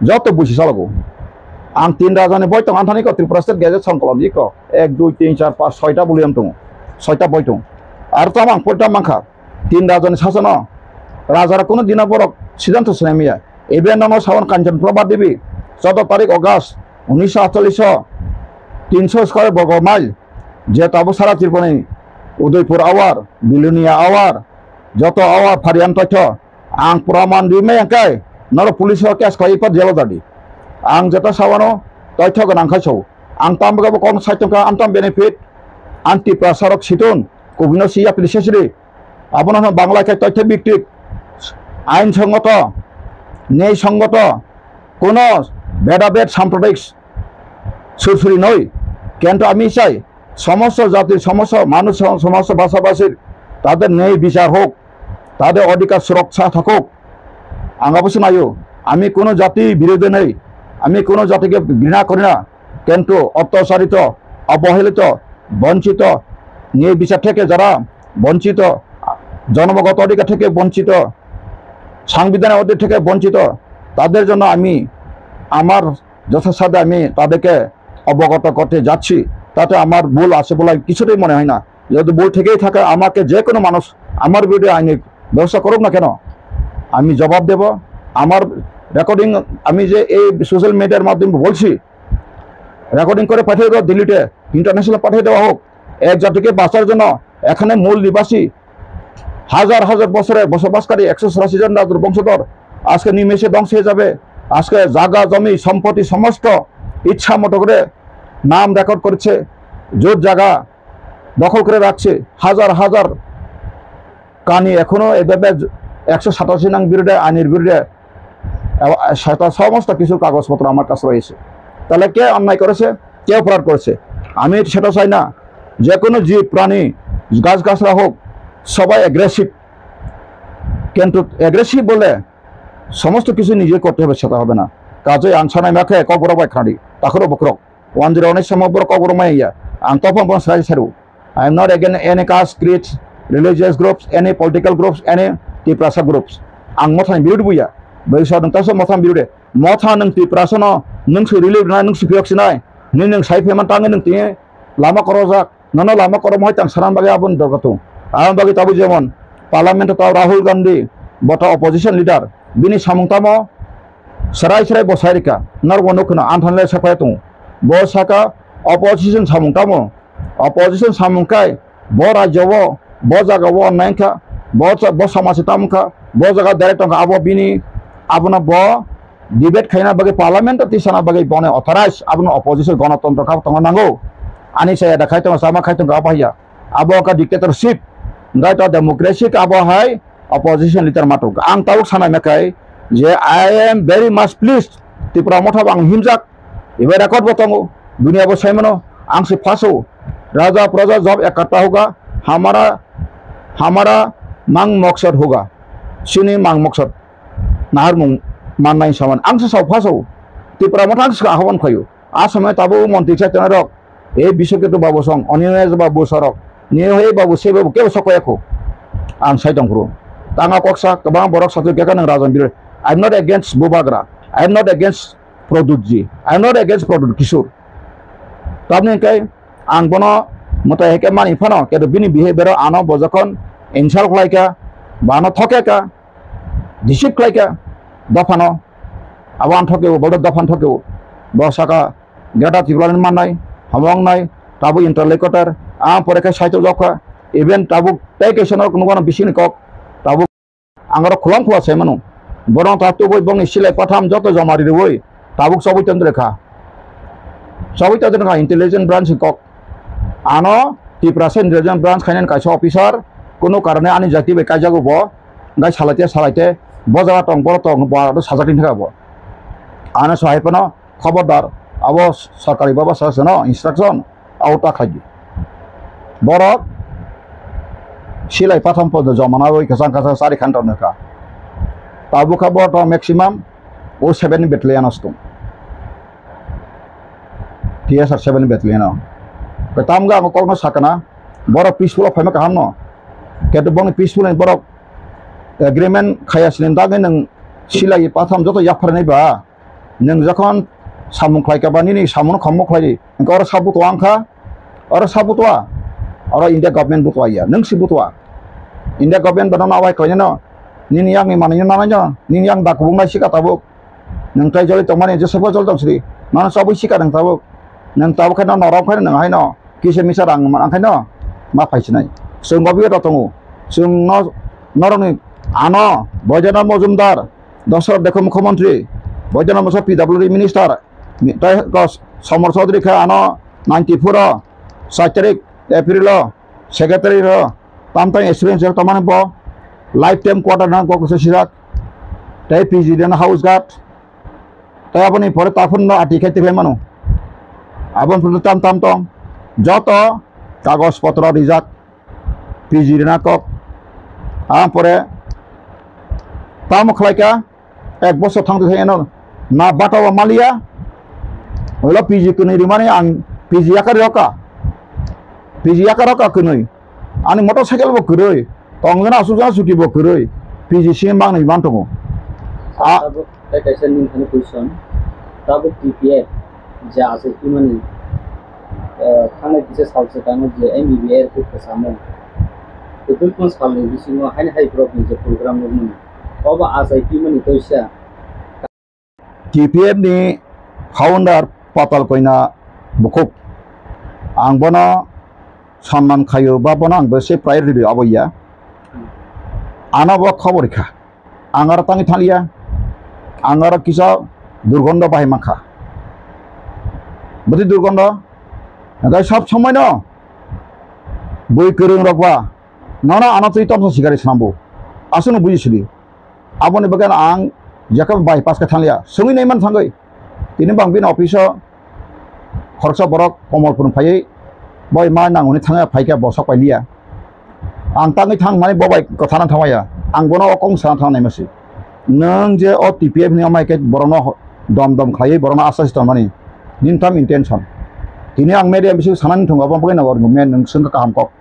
যত বুঝি চালাবো আং তিন রাজানি বই দं आंथानि त्रिपुरा स्टेट गेजेट संकलन को 1 2 3 4 5 6টা বলিয়াম दं 6টা বই दं আর তো आं পড়তা মাখা তিন রাজানি শাসন রাজারা কোন দিনা বড় সিদ্ধান্ত সেমিয়া এবেনন সাবন কাঞ্চন প্রভা দেবী 14 তারিখ আগস্ট 1948 300 স্কয়ার বর্গ মাইল যে তব সারা ত্রিপুরানি উদয়পুর আওয়ার বিলুনিয়া আওয়ার যত আওয়ার ফারিয়ান তথ্য आं प्रमाण दिमे angkai naro पुलिस केस खाइ पर जेल दादि आं जता सावनो तथ्य गोनां खाइसौ आं तामबो कम साइतंका आंताम बेनिफिट आंटी प्रसारक सिटुन कबिनो सिया प्रिसेसरि आपनो बांग्ला के तथ्य ভিত্তিক আইন সংগত ন্যায় সংগত কোন ভেদাভেদ সাম্প্রদায়িক সুরসুরি নয় কিন্তু আমি চাই সমস্ত জাতির সমস্ত মানুষ সমস্ত ভাষাভাষীর তাদের ন্যায় বিচার হোক তাদের অধিকার সুরক্ষা থাকুক আঙ্গাবসে নাইও আমি কোনো জাতি বিরোধী নেই আমি কোনো জাতিকে ঘৃণা করি না কিন্তু অত্যাচারিত অবহেলিত বঞ্চিত ন্যায় বিচার থেকে যারা বঞ্চিত জন্মগত অধিকার থেকে বঞ্চিত সাংবিধানিক অধিকার থেকে বঞ্চিত তাদের জন্য আমি আমার যথাসাধ্য আমি তাদেরকে অবগত করতে যাচ্ছি তাতে আমার ভুল আছে বলে কিছুতেই মনে হয় না যদি ভুল থেকেই থাকে আমাকে যে কোনো মানুষ আমার বিরুদ্ধে আইনি ব্যবস্থা করুক না কেন আমি জবাব দেব আমার রেকর্ডিং আমি যে এই সোশ্যাল মিডিয়ার মাধ্যমে বলছি রেকর্ডিং করে পাঠিয়ে দেওয়া দিল্লিতে ইন্টারন্যাশনাল পাঠিয়ে দেওয়া হোক এক জাতিকে বাঁচার জন্য এখানে মূল নিবাসী হাজার হাজার বছরে বসবাসকারী 184 জন রাজুর বংশধর আজকে নিমেষে ধ্বংস হয়ে যাবে আজকে জায়গা জমি সম্পত্তি সমস্ত ইচ্ছা মতো করে নাম রেকর্ড করেছে জোর জায়গা দখল করে রাখছে হাজার হাজার কানি এখনো এভাবে 187 নং বিরুদ্ধে আইনের বিরুদ্ধে সমস্ত কিছু কাগজপত্র আমার কাছে রয়েছে তাহলে কে অন্যায় করেছে কে অপরাধ করেছে আমি সেটা চাই না যে কোনো জীব প্রাণী গাছগাছরা হোক সবাই অ্যাগ্রেসিভ কিন্তু অ্যাগ্রেসিভ বলে সমস্ত কিছু নিজে করতে হবে সেটা হবে না কাজে আনসানাই মাখে কগরবাই খাড়ি তাখরো বকরক 109 সমগ্র কগরমাই ইয়া আন্তপম সাই Saroo I am not against any caste, creed, religious groups, any political groups, any Tripura groups. Ang mothang biru buya, bayi sa dong taso mothang biru de. motha nung Tripura no nung su relief na nung su pioxinai nung sai payment tangan nung tie lama korojak nono lama korom hoy tang saran bagi abon dorgatu am bagi tabu jemon parliament taw Rahul Gandhi bota opposition leader bini samungtamo serai bo sairika narwono kuna anthanle sapayatu bo saka opposition samungtamo opposition samungkai bo rajyawo bo jagawo nainka bo samasitamka bo jaga director ka abo bini abuna bo debate khaina bagi parliament tisana bagi bone authorize abuna opposition ganatantra ka tonganango ani saya ada kaitung sama kaitung ka apa ya abo ka dictatorship ngai to democracy ka abo hai opposition leader matuk ang tawuk sana mekai je I am very much pleased Tripura motha bang himjak ibe record botongo dunia bo saimano ang se faso राजा प्रजा जब इकट्ठा होगा हमारा मांग मकसद होगा सिनी मांग मकसद नाहर मुंग माननाय सामान आंसो सावफासो त्रिपुरा मथा आंसो आहवान खयो आ समय ताबो मंत्री चाइतना रक ए बिसकेतो बाबू सं अनिय बाबू सरक निय हे बाबू से बाबू के सकयाखो आं साइदं गुरु तांगा कक्सा गोबां बरक साथु केका नों राजन बिर I am not against Bubagra I am not against Pradyot ji I am not against Pradyot Kishore ताबने काय आं बनो मता हेके मानि फनो केदो बिनि बिहेवियर आनो बजखन इनसाल खलायका बानो थकेका डिसिप खलायका दफानो आवान थकेओ बड दफान थकेओ बसाका गेटा तिब्रान माननाय हमंगनाय ताबु इंटरलेक्टर आ परेखा साइतो जखा इभेन ताबु टेकेशनर कुनगन बिसिनि कक ताबु आंगर खुलां खुवा सेमनु बरं तातु बय बंग सिलाय पाथाम जतो जमारि देवय ताबुक सबय तंद्रेखा इंटेलिजेंट ब्रांच कक आनो त्रिपुरा इंटेलिजेंट ब्रांच खाइन काइस ऑफिसर कोनो कारणे आनि जाति बे काजागो बो गाय सालाइते बजारा टंग बर टंग बो साजाकिन थाका बो आनो सहायपनो खबरदार अब सरकारी बाबा सासनो इंस्ट्रक्शन आउटा खाजि बरक सिलाय पाथाम पद जमाना बै कसां कसा सारि खान्टावनोखा ताबुखा बट मैक्सिमाम ओ 7 बेटलियन अस्तो TSR 7 battalion ketamga ngokok no sakana borok peaceful of ka hamno kedo bong peaceful ni borok agreement khaya silinda nang silai patham joto yakfar nei ba nang jokhon samung khlai ka bani ni samun khommo khlai ngor sabu to angkha ora sabu to ora India government butwa ya nang si butwa India government banana awai ko no nin yang ni mani na na nin yang dak bung na sika tabuk nang tai joli to mani je sabo jol tong sri mana sabu sika nang tabuk nang tahu kan orang kan nang haino kise misarang man haino ma paisinai sung babi to tongu sung no norong ano bojana mojumdar dosor dekho mukhyamantri bojana moso PWD minister tai ko samar chaudhary kha ano 94 7 tarik April secretary ro tamtai experience to mane bo lifetime quarter na ko sirak tai PG den house guard tai apni pore tafun no ati khete manu abon punutam tam tong joto kagos potro rijak PG rena kok pore tam khlaika ek bosor thangte thayeno na batawa malia ola PG kuni rimani ang PG yakar kuni ani motorcycle bo kuroi tongjana asujana suki bo kuroi PG simbang ni bantongo tabu kaisa nin thani question tabu TPF ja ase kimani khana kise salse kanu je MBBR ko kasamo betul pun salne bisingo hain hai program je program ni oba ase kimani toisa TPF ni founder patal koina bukuk ang bono सम्मान खायो बा बना आंबो से प्रायोरिटी अबैया आना बो खबर खा आंगार तांगि थालिया आंगार किसा दुर्गन्ध बाहाय माखा बदि दुर्गन्ध गाय सब समय न बय गोरों रगवा नाना आना तै तम सिगारि सामबो आसुन बुजिसलि आबनि बगान आं जाका बायपास का थालिया सङै नायमान थांगै तिनि बांबिन अफिस खरसा बरक Kamalpur फायै boy ma nang uni thanga phaika bosak pailia ang tangi thang mane bobai kothana thamaya ang bono okong sa thang naimasi nang je o TPF ni amai ke borono dom khlai borono asas to mani nin tham intention tini ang media bisu sanan thunga bam pakai nagor men nang sung ka ham kok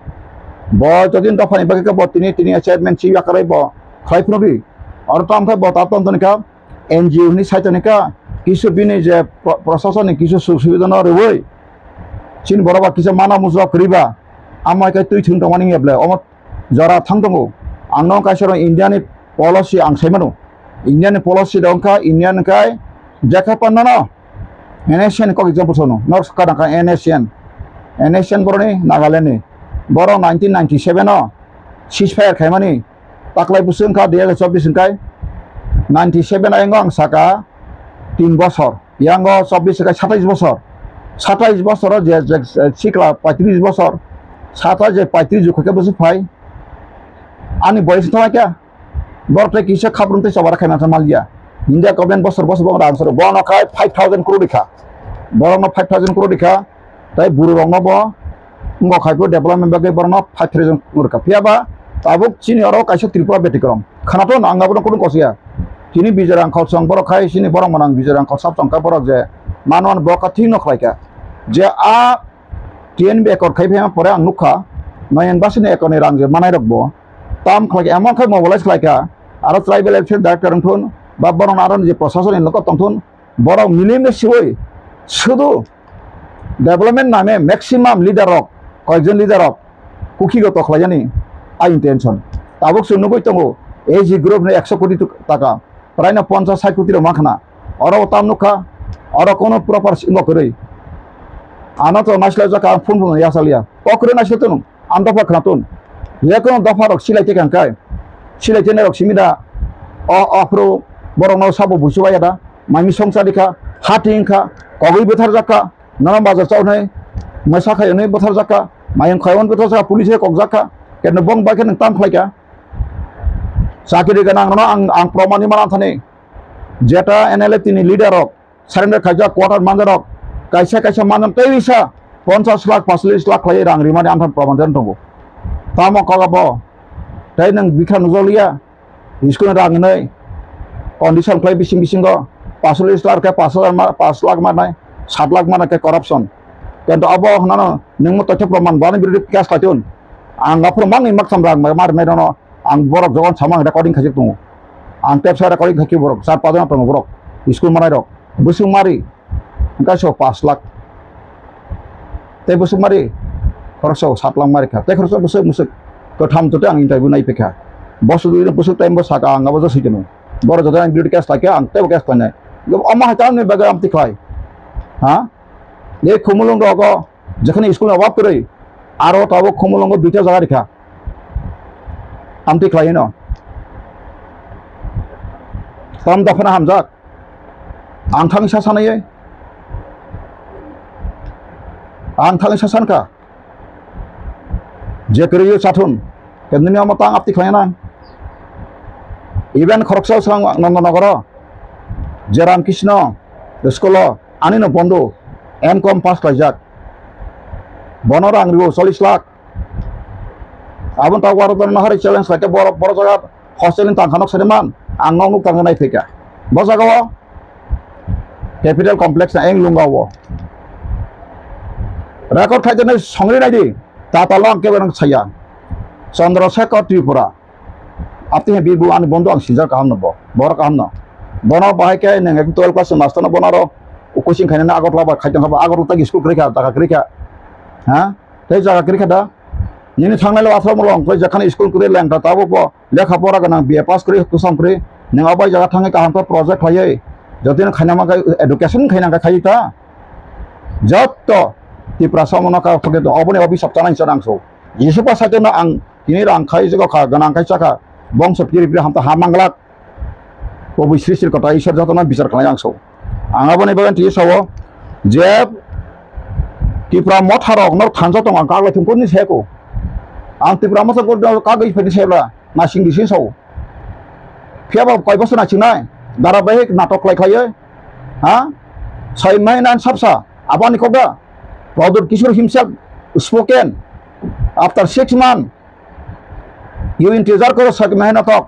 bo jodin to phani pakai ka bo tini achievement chi yakarai bo khlai phnobi or tam kha bo ta ton ka NGO ni saitonika kisu bini je proseson ni kisu susubidan rewoi sin boroba kisu mana musuh kriba amai kai tui thung tongani ngeble omot jara thang tongo angno kaisoro India ni policy ang saimano Indian policy dongka Indian kai jaka panana NASN ko example sono north kana ka NASN boroni Nagaland ni boro 1997 no ceasefire khaimani taklai busung ka 2024 kai 97 ayong saka 3 বছর ইয়াঙ্গ 24 ka 27 বছর 27 বছর যে sikla 35 বছর 27 যে 35 জুখকে বসে ফাই ani বয়স থাকা কে বরতে কিসে খাবরতে সবার খাইনা মালিয়া ইন্ডিয়া গভর্নমেন্ট বছর বছর বড় আনসার বন খাই 5000 crore দিখা বড় 5000 crore দিখা তাই বুড়ো রং নব ङ খাইবো ডেভেলপমেন্ট বাগে বড় 5000 crore কা পিয়াবা তাবুক চিনি অর কাইসে ত্রিপুরা বেটিক্রম খানাতো নাঙ্গাবো কোন কসিয়া kini bijarang kau song borok kai sini borok manang bijarang kau sab song kai borok je manuan borok ting nok laika je a TNB ekor kai phema pore ang nukha nayan basine ekor ni rang je manai rokbo tam khlai emon khai mobilize laika aro tribal welfare director thun ba borok aron je proshasoni lok tongthun borok milim sioi শুধু ডেভেলপমেন্ট নামে ম্যাক্সিমাম লিডার রক কয়েকজন লিডার রক কুকিগত খাইজানি আই ইন্টেনশন তাবুক শুনবই তঙ্গো এই জি গ্রুপ 100 কোটি টাকা প্রায় না 50-60 কোটির মাখনা অর তাম নুখা অর কোন প্রপার সিঙ্গ করে আনা তো নাসলা জাকা ফোন ফোন ইয়াসালিয়া পকরে নাসলে তো আন দফা খাতুন ইয়া কোন দফা রক সিলাইতে কানকাই সিলাইতে না রক সিমিদা অফ্রো বরং নাও সাবো বুসুবাই দা মামি সংসার দিখা হাটিংখা কগই বেথার জাকা নানা বাজার চাউনাই মসা খায়নে বেথার জাকা মায়ং খায়ন বেথার জাকা পুলিশে কক জাকা কেন বং বাকে নং তাম খাইকা sakiri ganang no ang promani mana thane jeta NLA tini leader rok surrender khaja quarter mandarok kaisa manam teisa 50 lakh 45 lakh khai rang rimani antham promanjan tongo tamo kagabo tai nang bikha nujolia iskun rang nei condition khai bising go 45 lakh ke 5 lakh manai 7 lakh manai ke corruption kento abo nano ningmo tothe proman bani birudi cash khatun ang ngapro mang imak samrang mar medono ang borok jogon samang recording khajik tungu ang tape sa recording khaki borok sar padana tungu borok school manai rok busung mari engka so 5 lakh te busung mari khorso 7 lakh mari kha te khorso busuk musuk ko tham tote ang interview nai pekha bosu du busuk time bo saka ang abo sitenu bor joda ang beauty case take ang te case panai amma hata ne baga am tiklai ha ye khumulung rogo jekhane school awap kore aro tabo khumulung duita jaga dikha amti klai no tam dafana hamjak ang thang sasanai ang thang sasan ka je keriyo chathun kendini amata apti klai na even khoroksa sang nangnagara je ram krishna skolo ani no bondo M.Com pass klajak bonor ang riwo 40 lakh abon tahu waru dan hari challenge lagi boro jaga hostelin tangkanok sedeman angong nuk tangkanai fika bosa kawo capital complex na eng lungawo record khaijane songri nai tatalong ke barang saya Chandrasekhar Tripura apti bibu an bondo ang sinjar kaham no bor kaham no bono bahai ke neng 12 class master no bonaro ukosing khaina agot laba khaitang ba agot utagi school krika taka krika ha tei jaga krika da ini tangnai lo asal molong koi jakhane school kure lengta tabo po lekha pora ganang BA pass kure kusam kure neng abai jaga thangai kaham pa project khaye jotin khaina ma education khaina ka khai ta jotto ti prasamona ka phage do obone obi saptanai charang so yesupa sate na ang kini rang khai jaga kha ganang kai chaka bongso piri piri hamta hamanglak obi sri kota ishor jotona bichar khalai so angabone bagan ti sawo je tipra motharok nor thanjo tong ang kaglai thungkon ni seko ang tipra masa ko kagai phedi sebla na sing disin so phiaba koi boso na chinai darabahik natok lai khaye ha 6 mainan sapsa abani koga Pradur Kishore himself spoken after 6 months you इंतजार करो 6 महीना तक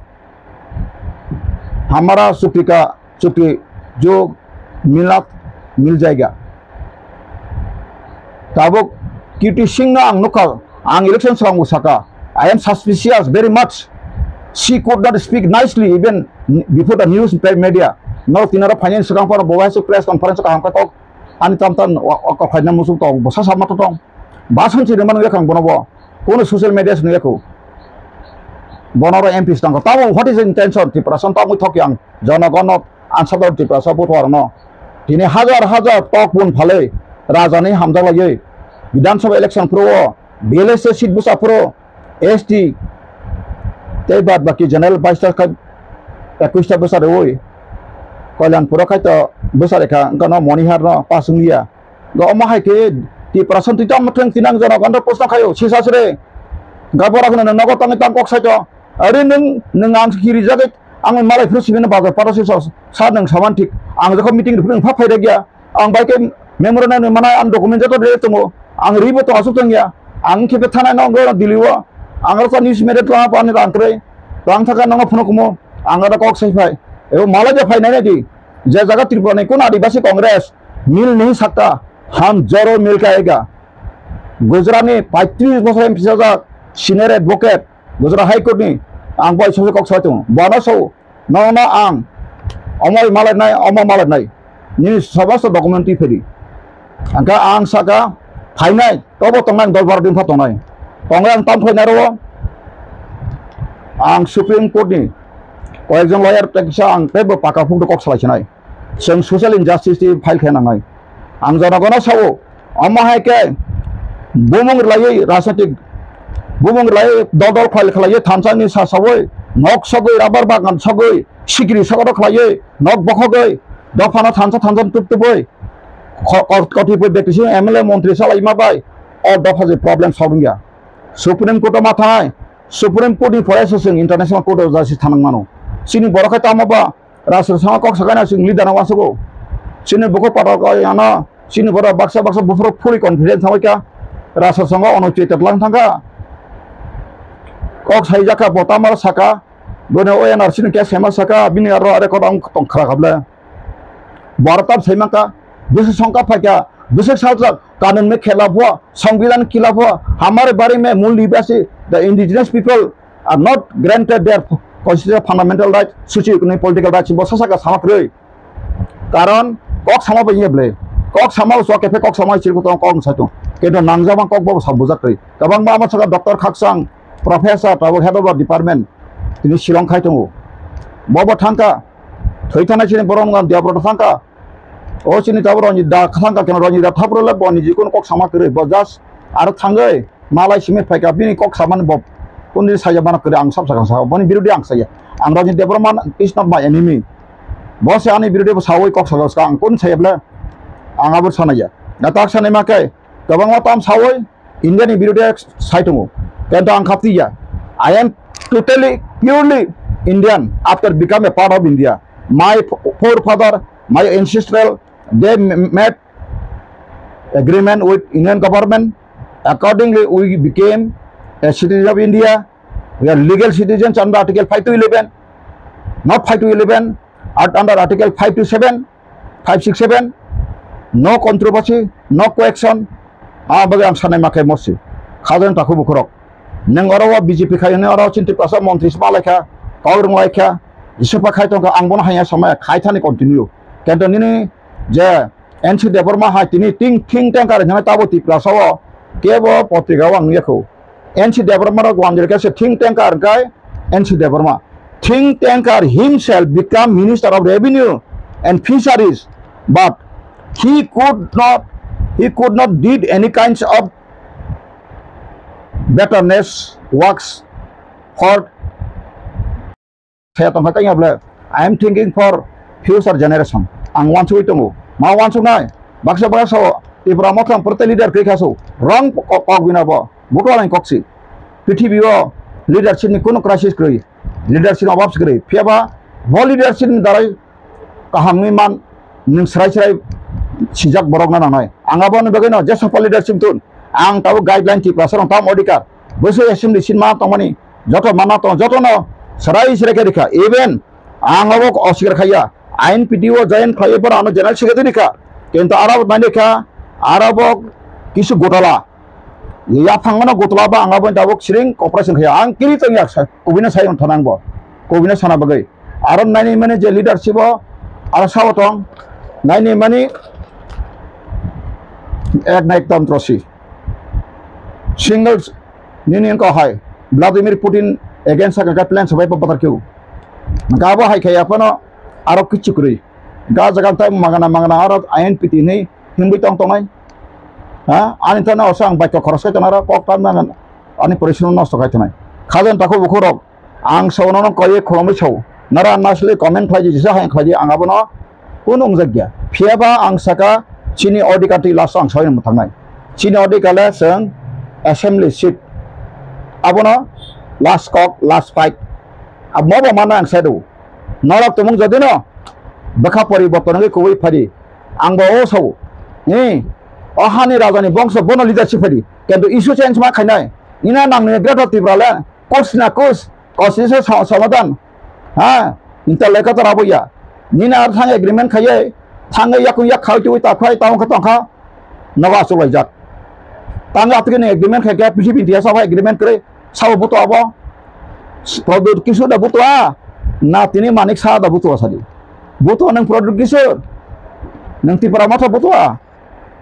हमारा छुट्टी जो मिलना मिल जाएगा tabuk kiti singna ang nukal ang election sang usaka I am suspicious very much she could not speak nicely even before the news media no tinara finance kang para bawa su press conference kang ka tok ani tam tan ka khajna musu tok bosa sama to tong basan chi man kang bonobo kono social media sunu ko bonoro MP stang ta what is the intention ti prasan ta mu thok yang janagon answer ti prasa puthwar no tini hajar tok bun phale rajani hamda lagi विधानसभा इलेक्शन प्रो BLS सीट बुसा प्रो ST ते बाद बाकी जनरल 22 का 21 बुसा रे ओय कल्याणपुर का तो बुसा रेखा गनो मनिहार न पासुंगिया ग अमा हाइके ति प्रसन्ति तम थं तिनां जन गन्द प्रश्न खायो सिसास रे गाबरा खन नगो तंग तंग कक साइतो अरे नों आं खिरि जागे आं मालाय फ्रसिबिन बाजार पारसिस सा नों सामान ठीक आं जखो मीटिंग फोरों फा फायदा गया आं बाइके मेमोरेंडम माना आं डकुमेन्ट तो रे तंगो आं रिबो तो आसु तंगिया आं खेबे थाना नंगो दिलिवो आं रसा न्यूज मेरे तो पाने रांक्रे रां थाका नंगो फनो कुमो आं रा कक साइफाय ए माला जे फाइनाने दी जे जगह त्रिपुरा ने कोन आदिवासी कांग्रेस मिल नहीं सकता हम जरूर मिल के आएगा गुजरात में 35 बছর एमपी जागा senior advocate Gujarat high court नि आं बाय ससे कक साइतो बानासौ नना आं अमय मालाय नाय नि सबस डकुमेन्टि फेरि आंका आं सागा फाइनाय तबो तंगां दरबार दिन फातनाय तंगां ताम फाइनाय रो आं सुप्रीम कोर्ट नि कयजन लयार टेक्सा आं तेबो पाका फुट कक सालायनाय जों ससियेल इनजास्टिस नि फाइल खानाङाय आं जनगण सावो अमाहायके बुमुं लायै राजनीतिक बुमुं लायै दल फाइल खालायो थानसानि सासावै नक सगै राबार बागान सगै सिगिरि सगर खालायो नक बखगै दफाना थानसा टुपटुबै कटिफोर बेटिसि एमएलए मंत्री सालाय माबाय और दफा जे प्रॉब्लम सॉल्विंग गया सुप्रीम कोर्ट माथाय सुप्रीम कोर्ट नि फरायसों इंटरनेशनल कोर्ट ऑफ जस्टिस थानां मानो सिनि बरखाय तामाबा राष्ट्र सभा कक सगायना सिं लिदार वासगो सिनि बको पाटा याना सिनि बरा बाक्सा बुफर फुली कॉन्फिडेंस थाबाय क्या राष्ट्र सभा अनुचित लां थांगा कक साइजाका बटामार साका बने ओएनआर सिनि के सेमा साका बिनि आरो रेकर्ड आं तंखरा खाबले भारत सैमाका विश्व संका फाक्या विशेष साजा कानून में खिलाफ हुआ संविधान के खिलाफ हुआ हमारे बारे में मूल निवासी the indigenous people are not granted their constitutional fundamental right socio economic political rights बसा का सामक्रै कारण कक सामा बयब्ले कक सामा सो केफे कक सामा चिरको तो कक साइतो केदो नांजामा कक बब साबुजाखै गोबां मा सगा डॉक्टर खाकसां प्रोफेसर ताबो हेड ऑफ डिपार्टमेंट तिनि शिलं खायतो बब थांका थैथाना चिनि बरंगा देवब्रत थांका ओ चिनि ताबो रनि दा थांका केन रनि दा थाब्रले बनि जिकुन कक सामा करै बजास आरो थांगै मालाय सिमेट फायका बिनि कक सामान बब कोननि साया बाना करै आं सब सागा बनि बिरुदि आं साया आं रनि देवब्रमान इज नॉट माय एनिमी बस आनि बिरुदि सावै कक सागा आं कोन सायब्ला आंगाबो सानाया दा ताक सानाय माकै गोबां माताम सावै इंडियानि बिरुदि साइतंगो केन्ट आं खापतिया I am totally purely Indian after become a part of India my forefather my ancestral they made agreement with Indian government accordingly we became a citizen of India we are legal citizens under article 5 to 11 not 5 to 11 under article 5 to 7 567 no controversy no coaction bagai ang sanai makai mosi khajan taku bukurok neng orawa BJP khayane orawa cinti prasa montri smalekha kaurung laikha इसोपा खायतंगा आंबन हाया समय खायथानि कन्टिन्यू केन्ट निनि जे एनसी देवरमा हा तिनि थिंग टैंकार जने ताबो तिप्रासाव केबो पत्रिकाव आं याखौ एनसी देवरमा ग्वामजेर से थिंग टैंकार गाय एनसी देवरमा थिंग टैंकार himself become minister of revenue and fisheries but he could not did any kinds of betterness works for I am thinking for future generation. Ang wansu itu mau wansu nai. Baksa baksa ibra motong partai leader kekaso. Wrong kok bina ba. Bukan lain koksi. PTBO leadership ni kuno crisis kiri. Leadership ababs kiri. Fiaba vol leadership ni darai kahami man ning serai sijak borok na nai. Angabon bagaino jasa leadership tun. Ang tahu guideline ti pasarong tam odikar. Beso assembly sinma tomani. Joto mana to joto no. सराय सिरेखे दिखा इवेन आंगो अस्वीकार खाया आईन पीटीओ जयन खाए पर आनो जनरल सेक्रेटरी दिखा किंतु आरब माने क्या आरब किसु गोटला या फांगना गोटला बा आंगाबो दाबो सिरिं कॉर्पोरेशन खाया आं किरि तंगिया कोबिना सायन थानांगो कोबिना साना बगै आरब नायनि माने जे leadership Ala sawatong naini mani ek naik tantrosi single nini ko hai Vladimir Putin against ka plan sabai pa patar kyu gabo hai kaya pano arok kichukri ga jagan tai magana arok ain piti nei himbi tong tongai ha ani tana osang baik khoros ka tanara kok tan nan ani परिश्रम नष्ट kai tanai khajen tako bukhorok ang sawono koye khomai sau nara nasle comment khai jisa hai khai ang abono kunung jagya phiaba ang saka chini audikati last ang soin muthangai chini audikala sang assembly seat abono last cock last fight abmoba mana ang sadu narak tumung jadino bakha pariborton ge koi phari ang ba o sau ni ahani rajani bangsa bono leadership phari কিন্তু issue change ma khainai ina nang ne great tibrala course na course se samadan ha inta leka taraboya nina ar thang agreement khaye thang yak yak khauti ta khai taw kha tangkha nawa sulai jak tang atke ne agreement kha ka pisi bintia sa agreement kre saw buto abo product kisu da buto na tini manik sa da buto sadi buto nang product kisu nang ti paramata buto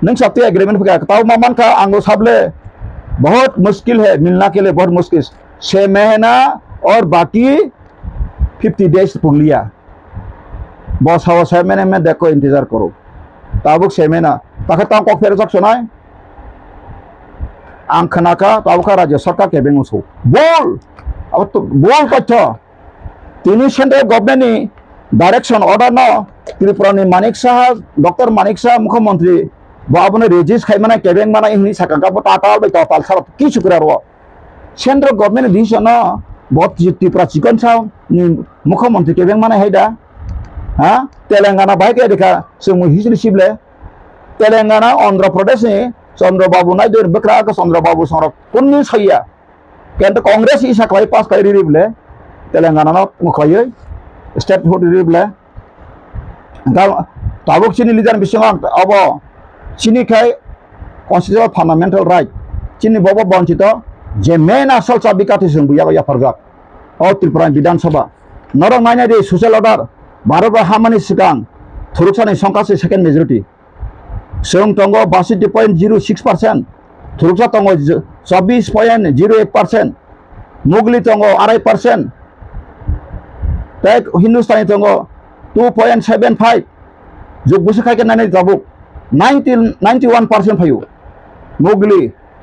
नंग साथी एग्रीमेंट पे ताऊ मामन का आंगो साबले बहुत मुश्किल है मिलना के लिए बहुत मुश्किल 6 महीना और बाकी 50 डेज पुग लिया बॉस हाउ 6 महीने में देखो इंतजार करो ताबुक 6 महीना ताकि ताऊ को फेर सब सुनाए आंखना का ताऊ का राज्य सरकार के बेंगो सो बोल अब तो बोल कच्चा तीन सेंट्रल गवर्नमेंट नि डायरेक्शन ऑर्डर न त्रिपुरा नि मानिक साहब डॉक्टर मानिक साहब मुख्यमंत्री बाबुने रेजिस खाइमाना केबें माना इहनि साकाका टाटाल बाय टाटाल सारा की सुकरा रो सेंट्रल गवर्नमेंट दिसन बहुत त्रिपुरा चिकन साव नि मुख्यमंत्री केबें माना हैदा हा तेलंगाना बाय के देखा जों हिस्ट्री सिबले तेलंगाना आंध्र प्रदेश नि चंद्रबाबु नायडु बकरा का चंद्रबाबु सर कोननि सैया केंद्र कांग्रेस इसा खाइ पास खाइ रिबले तेलंगाना न मुखयै स्टेट फुड रिबले गा ताबुक चिनि लिदार बिसिंग अब chini kai constitutional fundamental right chini bobo bonchito je main asal sabikati sungguya ya fargak o tripura bidhan sabha norong maina de social order bharot hamani sikang thurukchani songkase second majority sung tongo 62.06% thurukcha tongo 24.08% mugli tongo 2.5% tek hindustani tongo 2.75 juk busu khai ke nani tabuk 91% five मुगली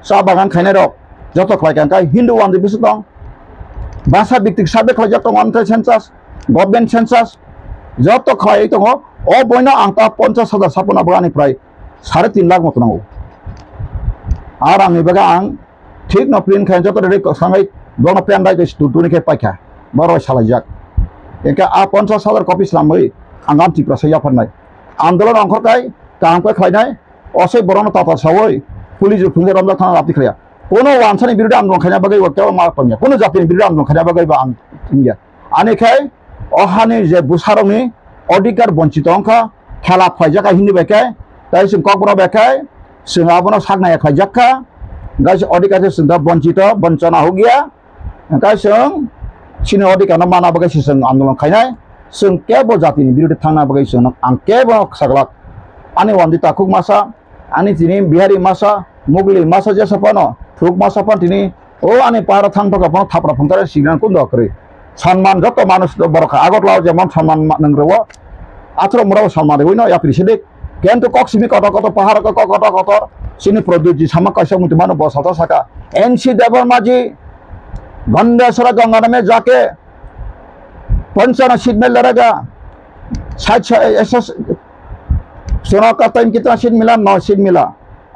सा बागान खाइनाय रक जत खाइकान काय हिंदू वान दिबिस दं भाषा भित्तिक साबे खाइजाक दं अन्त सेंसास गवर्नमेंट सेंसास जत खाइ दं अ बयना आंता 50,000 सापना बागानिफ्राय 3.5 लाख मत नांगौ आर आंनि बागा आं ठीक न प्रिन्ट खाइ जत रे सांगाय दं प्लेन राय स्टुडुनि के पाइखा बारो सालायजाक एका आ 50,000 कपि सामै आंगाम तिप्रा सया फरनाय आंदोलन अंखरखाय काम को खाइनाय असे बरन ताता सावै पुलिस फुंगे रमला थाना राप्ति खया कोनो वानसानि बिरुद्ध आंदोलन खाइना बगै वक्ताव मा पन्या कोनो जातिनि बिरुद्ध आंदोलन खाइना बगै बा आं इंडिया आनेखाय अहानि जे बुसारंनि अधिकार वंचित अंखा खेला फाइजाका हिंदी बेखाय ताइ जों ककबरा बेखाय जों आबनो सागनाया खाइजाका गाइस अधिकार जों दा वंचित वंचना हो गया गाइस जों सिनि अधिकार माना बगै जों आंदोलन खाइनाय जों केबो जातिनि बिरुद्ध थांना बगै जों आं केबो सागलाक ani wandi takuk masa ani tini bihari masa mugli masa jasa pano thuk masa pan tini o ani para thang toka pano thapra phungtare signan kundo kri sanman joto manus do barokha agot lao jemon sanman nangrewo atro muraw sanman de wino ya appreciate kento kok simi kota kota pahar ko kota kota sini produksi sama kaisa muti mano bosata saka NC Devar Maji Gandasara Gangana में जाके 55 सीट में लड़ेगा ऐसा सोना का टाइम कितना सीट मिला 9 सीट मिला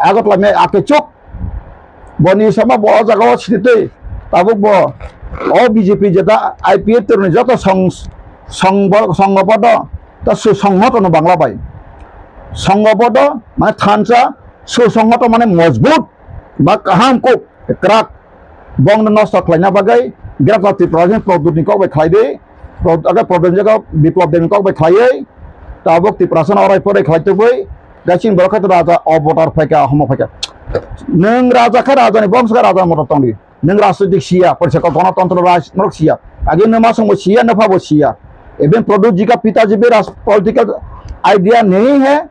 आगत में आके चुप बनी sama bo jaga sithite tabuk bo o BJP jeta IPF terni joto সংঘবদ্ধ তা সুসংহত বাংলা পাই সংঘবদ্ধ মানে থানসা সুসংহত মানে মজবুত বা কাহাম को क्राक बंग नष्ट खालायना बागै ग्राफाति प्रजेन्ट प्रदुतनि को बाय खालायदे अगर प्रदेश जगह विप्लव देनि को बाय खालायै ताबक तिप्रासन अराय परे खालायतबै गासिन बरखत राजा अवतार फैका हम फैका नों राजा का राजानि बंश का राजा मत तंदि नों राजनीतिक सिया परिषद गणतंत्र राजनरक सिया आगे नमा संग सिया नफाबो सिया इवन प्रद्युत जी का पिताजी भी पॉलिटिकल आइडिया नहीं है,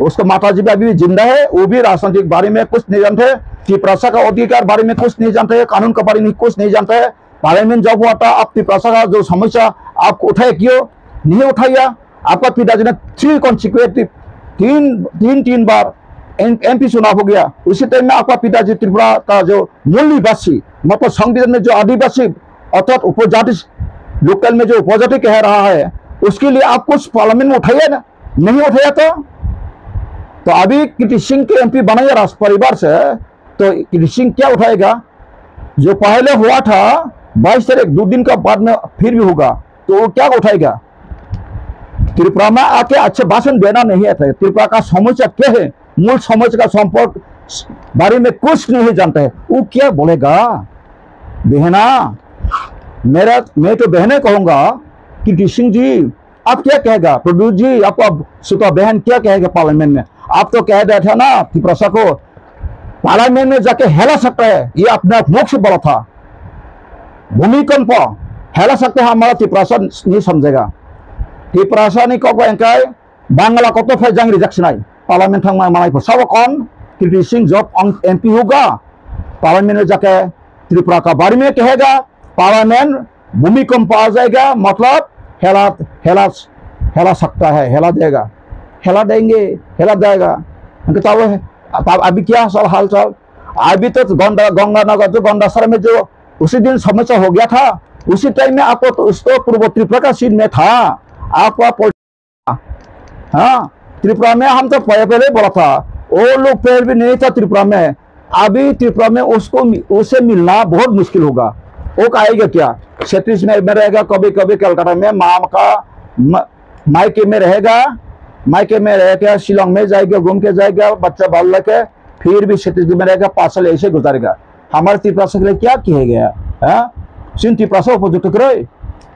उसका माता जी भी अभी जिंदा है, वो भी राजनीतिक बारे में कुछ नहीं जानते, त्रिपुरासा का अधिकार बारे में कुछ नहीं जानते है, कानून के बारे में कुछ नहीं जानते है। पार्लियामेंट जब हुआ था, आप त्रिपुरासा का जो समस्या आप उठाए क्यों नहीं उठाया? आपका पिताजी ने 3 कॉन्सिक्वेटिव तीन बार MP चुनाव हो गया। उसी टाइम में आपका पिताजी त्रिपुरा का जो मूल निवासी मतलब संविधान में जो आदिवासी अर्थात उपजाति लोकल में जो उपजाति कह रहा है, उसके लिए आप कुछ पार्लियामेंट में उठाइए ना, नहीं उठाया था। तो अभी कीर्ति सिंह के MP बनाया राज परिवार से, तो कीर्ति सिंह क्या उठाएगा? जो पहले हुआ था 22 तारीख 2 दिन का बाद में फिर भी होगा, तो वो क्या उठाएगा? त्रिपुरा में आके अच्छे भाषण देना नहीं आता है। त्रिपुरा का समस्या क्या है, मूल समस्या का संपर्क बारे में कुछ नहीं जानता है, वो क्या बोलेगा? बहना मैं तो बहने कहूंगा कीर्ति सिंह जी आप क्या कहेगा? प्रद्युत जी आपका सुता बहन क्या कहेगा पार्लियामेंट में? आप तो कह रहे थे ना त्रिपुरा को पार्लियामेंट में जाके हिला सकता है, ये अपना मुख से बोला था। भूमिकंप हिला सकते हैं हमारा त्रिपुरा नहीं समझेगा। त्रिपुरा नहीं कह बांग्ला को तो फिर रिजेक्शन आई पार्लियामेंट माना सब कौन कीर्ति सिंह जब MP होगा पार्लियामेंट में जाके त्रिपुरा का बारे में कहेगा, पार्लियामेंट भूमिकंप आ जाएगा, मतलब हिला सकता है, हिला देगा, हिला देंगे, हिला देगा। तब अभी क्या सब हाल चाल? अभी तो गंगानगर जो गंडासर में जो उसी दिन समस्या हो गया था, उसी टाइम में आपको तो उसको पूर्व त्रिपुरा का सीन में था आपका। हाँ त्रिपुरा में हम तो पहले बोला था, वो लोग पहले भी नहीं था त्रिपुरा में। अभी त्रिपुरा में उससे मिलना बहुत मुश्किल होगा। वो कहेगा क्या? 36 में रहेगा, कभी कभी कलकत्ता में माम का मायके में रहेगा, मायके में रहेगा, शिलोंग में जाएगा, घूम के जाएगा, बच्चा बाल लेके फिर भी 36 में रहेगा, 5 साल ऐसे गुजारेगा। हमारे त्रिपुरा के लिए क्या किया गया? सिंह त्रिपुरा उपयुक्त करे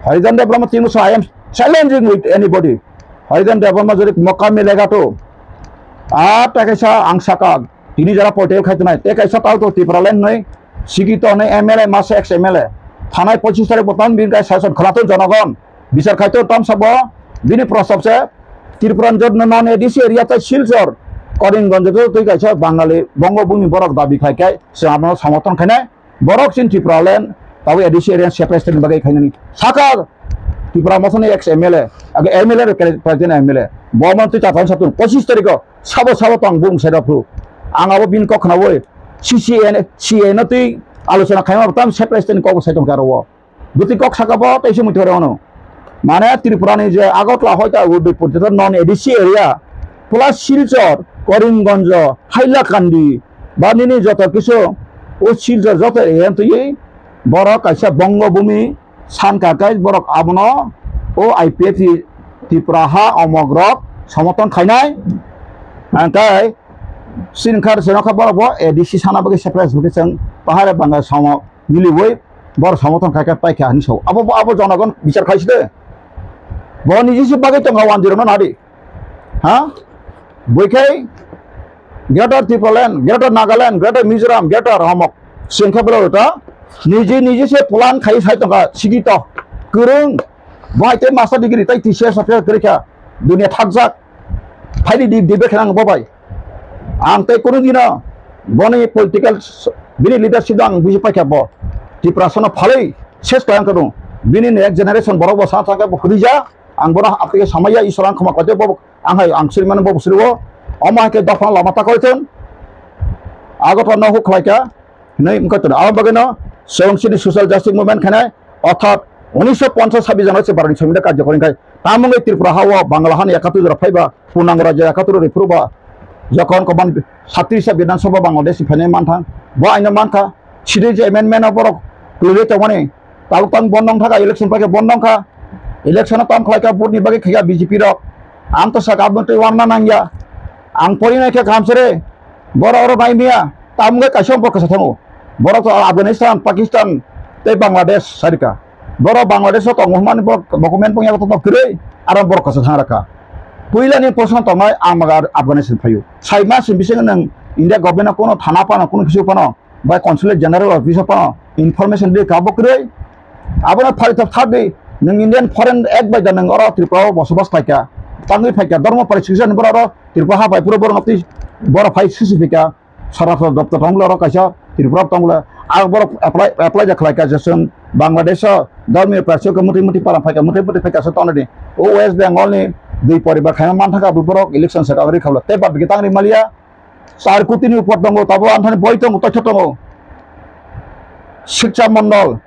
हरिजन डेवलपमेंट टीम से I am challenging with anybody. Harijan development जो मौका मिलेगा तो कैसा आंसा का তিনি যারা পটেল খাইতে নাই তে कैसा তাও तो त्रिपुरा लैंड नहीं শিক্ষিত नहीं MLA मासे एक्स MLA थानाय 25 तारिख बतन बिन का शासन खलातो जनगण বিচার খাইতো तम सब बिनि प्रस्ताव से त्रिपुरा नन एडिसी एरिया तो शिलचर करिमगंज तो तुई कैसा बांगाली बंगभूमि बरक दाबी खाइखाय से आपन समर्थन खाइनाय बरक सिन त्रिपुरा लैंड ताव एडिसी एरिया सेपरेट बागै खाइनानि साकार त्रिपुरा मसन एक्स MLA आगे MLA प्रेसिडेंट MLA बमंत्री ताथन सातुन 25 तारिख साबो तंग बुं सेदाफु आंगाबो बिन को खनावो CA न तुई आलोचना खाइमा तम सेपरेट को साइतम कारो गुति कक साकाबो तैसे मुथरेनो माने त्रिपुरा नि जे आगतला हयता उदयपुर नन ADC area plus Silchar Karimganj Hailakandi बानिनि जत किछु ओ शिलचर जत एम तुई बरक कैसा बंगभूमि सानकाकाय बरक आबनो ओ IPF त्रिपुरा हा अमग्रक समर्थन खाइनाय आंकाय सिनखार सेनखा बरबो एडिसी साना बगे सेपरेट बुकेसन पाहारे बांगा साम मिलिवै बर समर्थन खाइका पाइका हानि सौ आबो जनगण बिचार खाइसदे ब निजिसे बागै तंगा 10 न नादि हा बयखाय greater Tripura land greater Nagaland greater Mizoram greater हमक सिनखा बरता निजे से प्लान खाइ साइतंगा सिगित गोरों बाइते मास्टर डिग्री तै टीचर सफिया करिखा दुनिया थाकजाक फाइदि दिबे खानांग बाबाय आं तै कोनो दिन बनि पॉलिटिकल बिनि लीडरशिप आं बुझि पाइखा ब त्रिपुरा सन फालै सेस खालाम कदों बिनि नेक्स्ट जेनेरेशन बरक बसा थाका बखरिजा आं बरा आपके समाया ईश्वरां खमा कते ब आं सिरमान ब बुसरिबो अमाके दफा लामाता कयथन आगत न हो खलाइका नै मकतन आ बगेनो सोंसिनि सोशल जस्टिस मुभमेंट खानाय अर्थात 1950 জানুয়ারি से बारनि समिति कार्यकर्ता तामुंगे त्रिपुरा हावा बांग्ला हानि 71 जरा फाइबा पूर्णांग राज्य 71 रिफ्रुबा जखन कमान 37 विधानसभा बांग्लादेश फाइने मानथां बा आइना मानखा सिदि जे एमेंडमेंट अफ क्लियर तवने तालुकां बन्धं थाका इलेक्शन पाके बन्धं खा इलेक्शन ताम खलाइका बोर्डनि बागे खैया बीजेपी र आं तो साका बन्ते वारना नांगिया आं परिनाय के खामसरे बर नाइमिया तामुंगे काइसम बकसा थांगो बर तो अफगानिस्तान पाकिस्तान ते बांग्लादेश सारिका बर बांग्लादेश तो गहमान डकुमेंट पंया तो करे आरो बर कसा थांराका पुइलानि प्रश्न तमाय आमागार अफगानिस्तान फायो साइमा सिबिसेन नों इंडिया गवर्नमेंट कोनो थाना पानो कोनो किसु पानो बाय कन्सुलेट जनरल ऑफिस पानो इनफॉरमेशन दे काबो करे आबना फाइट थादे नों इंडियान फरेन एक बायदा नों अर त्रिपुरा बसबास खायका तांगै फायका धर्म परिशिक्षण बर त्रिपुरा हाबाय पुरो बर नक्ति बर फाइ सिसिफिका सरासर दप्तर थांबला अर कायसा त्रिपुरा थांबला आ बर एप्लाई जाखलायका जसन बांग्लादेश धर्म प्रास्य कमिटि मुति पारा फायका मुति फायका स तने ओ वेस्ट बेंगल नि दुई परिबार खाय मानथाका बुबर इलेक्शन सेकागरि खावला ते बात बितांगनि मालिया 4 कोटिनि ऊपर दंगो ताबो आन्थानि बय दंगो तथ्य दंगो शिक्षा मंडल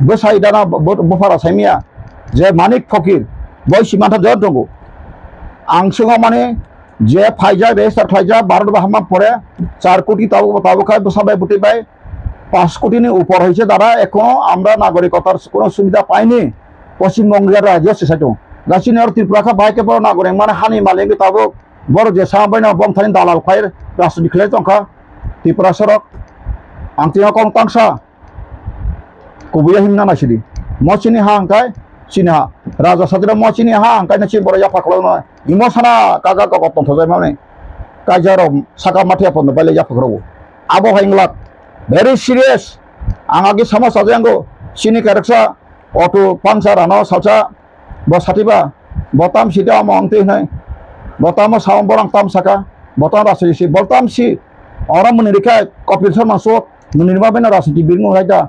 बसाई दाना बफारा साइमिया जे मानिक फकीर बय सिमांथा जर दंगो आं सिङाव माने जे Pfizer register Pfizer Bharat Bahama पड़े 4 कोटी ताबो खाय बसाबाय बुटिबाय 5 कोटिनि ऊपर হইছে দাদা এখন আমরা নাগরিকতার কোনো সুবিধা পাইনি পশ্চিমবঙ্গের রাজ্য সেসাটো গাছিনি আর ত্রিপুরা বাইকে বড় নাগরিক মানে হানি মালেঙ্গে তাবো বড় যে সাবাইনা বমথানি দালাল ফাইর রাষ্ট্রনি খেলে তংখা ত্রিপুরা সরক आंथिया कम तांसा कुबुया हिमना नासिदी मचिनी हा अंकाय सिना राजा सादरा मचिनी हा अंकाय नसि बड़ याफा खलौना इमोसना कागा कागा तंथजाय माने काजारो साका माथिया पन बाले याफा खरौ आबो हाइंगला very serious आंगागे समाज आजांगो सिनि कारेक्सा ऑटो पांचर आनो सालसा बसातिबा बताम सिदा मांगते है बताम साम बरं ताम साका बताम रासि बताम सि और मुनिरिका कपिल शर्मा सो मुनिरमा बेना रासि बिरमु हायदा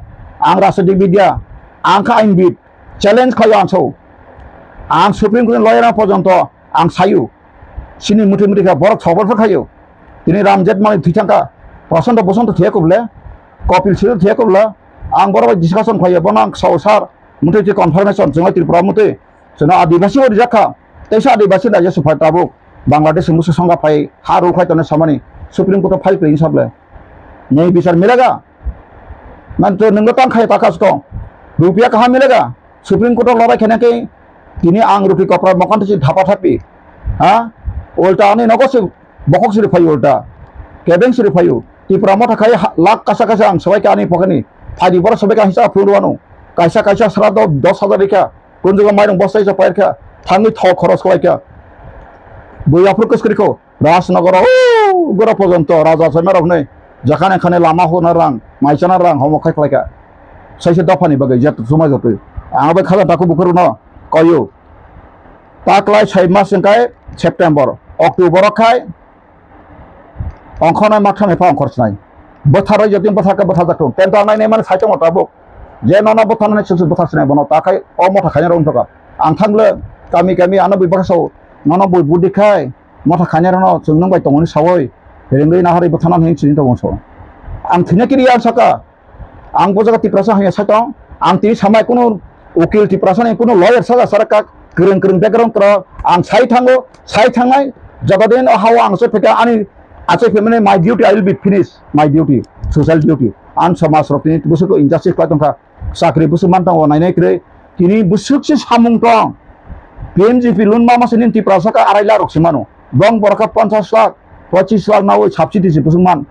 आं रासि बिदिया आंखा आइन बिद चैलेंज खायो आंसौ आं सुप्रीम कोर्ट लयर पर्यन्त आं सायु सिनि मुथि मुथिका बर खबरफोर खायो दिनै रामजेठ माने थैथांका प्रसन्त बसन्त थेयाखौब्ला कपिल सिर थेयाखौब्ला आं बर डिसकाशन खायो बना साव सार मुथि कनफार्मेशन जों त्रिपुरा मुथि जों आदिवासी और जाखा तैसा आदिवासी राज्य सफा ताबो बांग्लादेश मुसु संगा फाइ हारु खायतने सामानि supreme court file plain Sable नहीं विचार मिलेगा मन तो नंगो तां खाय ताकास तो रुपया कहां मिलेगा सुप्रीम कोर्ट लड़ाई खेने के तिनी आंग रुपी कपड़ा मकान से धापा थापी हां उल्टा आने नको से बकक से फाइ उल्टा केबें से फाइ त्रिपुरा मथा खाय लाख कासा कासा आं सबाय कानि पकनि फादि बर सबाय का हिसाब फुरवानो कायसा कायसा सरा 10,000 रेखा कोन जगह माइरं बस्ताय जा पायरखा थांगै थाव खरस खालायखा बयाफोर कसकरिखौ राजनगर गोरा पर्यन्त राजा समेराव नै जाखाने खाने लामा होना रां माइसाना रां हमखाय खालायखा साइसे दफानि बगै जत समाज जत आंबे खाला ताकु बुखर न कयो ताकलाय 6 मास संखाय सेप्टेम्बर अक्टोबर खाय अंखनाय माथाने फा अंखरसनाय बोथारै जतिन बोथाका बोथा जाथो तेन्ता नायनाय माने साइटो मताबो जे नना बोथानाय ससु बोथासनाय बनो ताखाय अ मथा खायना रन थका आं थांले गामि गामि आनो बिबारसाव नना बय बुदिखाय मथा खायना रन जोंनों बाय तंगनि सावै रेंगै नाहारै बोथाना हिं सिनि दङ सो आं थिनाकिरि आं साका आं बजागा तिप्रासा हाया साइटो आं ति सामाय कोनो उकिल तिप्रासा कोनो लयर सागा सरका गोरों गोरों बेकग्राउंड क्र आं साइ थांगो साइ थांनाय जगदेन हाव आं सो फेका आनि आचे फेमने my duty I will be finish my duty social duty आन समाज रखनि बुसुको इनजास्टिस खायतंखा साख्रि बुसु मानतांगो नायनाय क्रे तिनि बुसुकसि सामुं दं पीएमजीपी लोन मामासनि तिप्रासा का आराइला रखसिमानो बं बरका 50 लाख 25 लाख नाव साबसिडि बुसुमान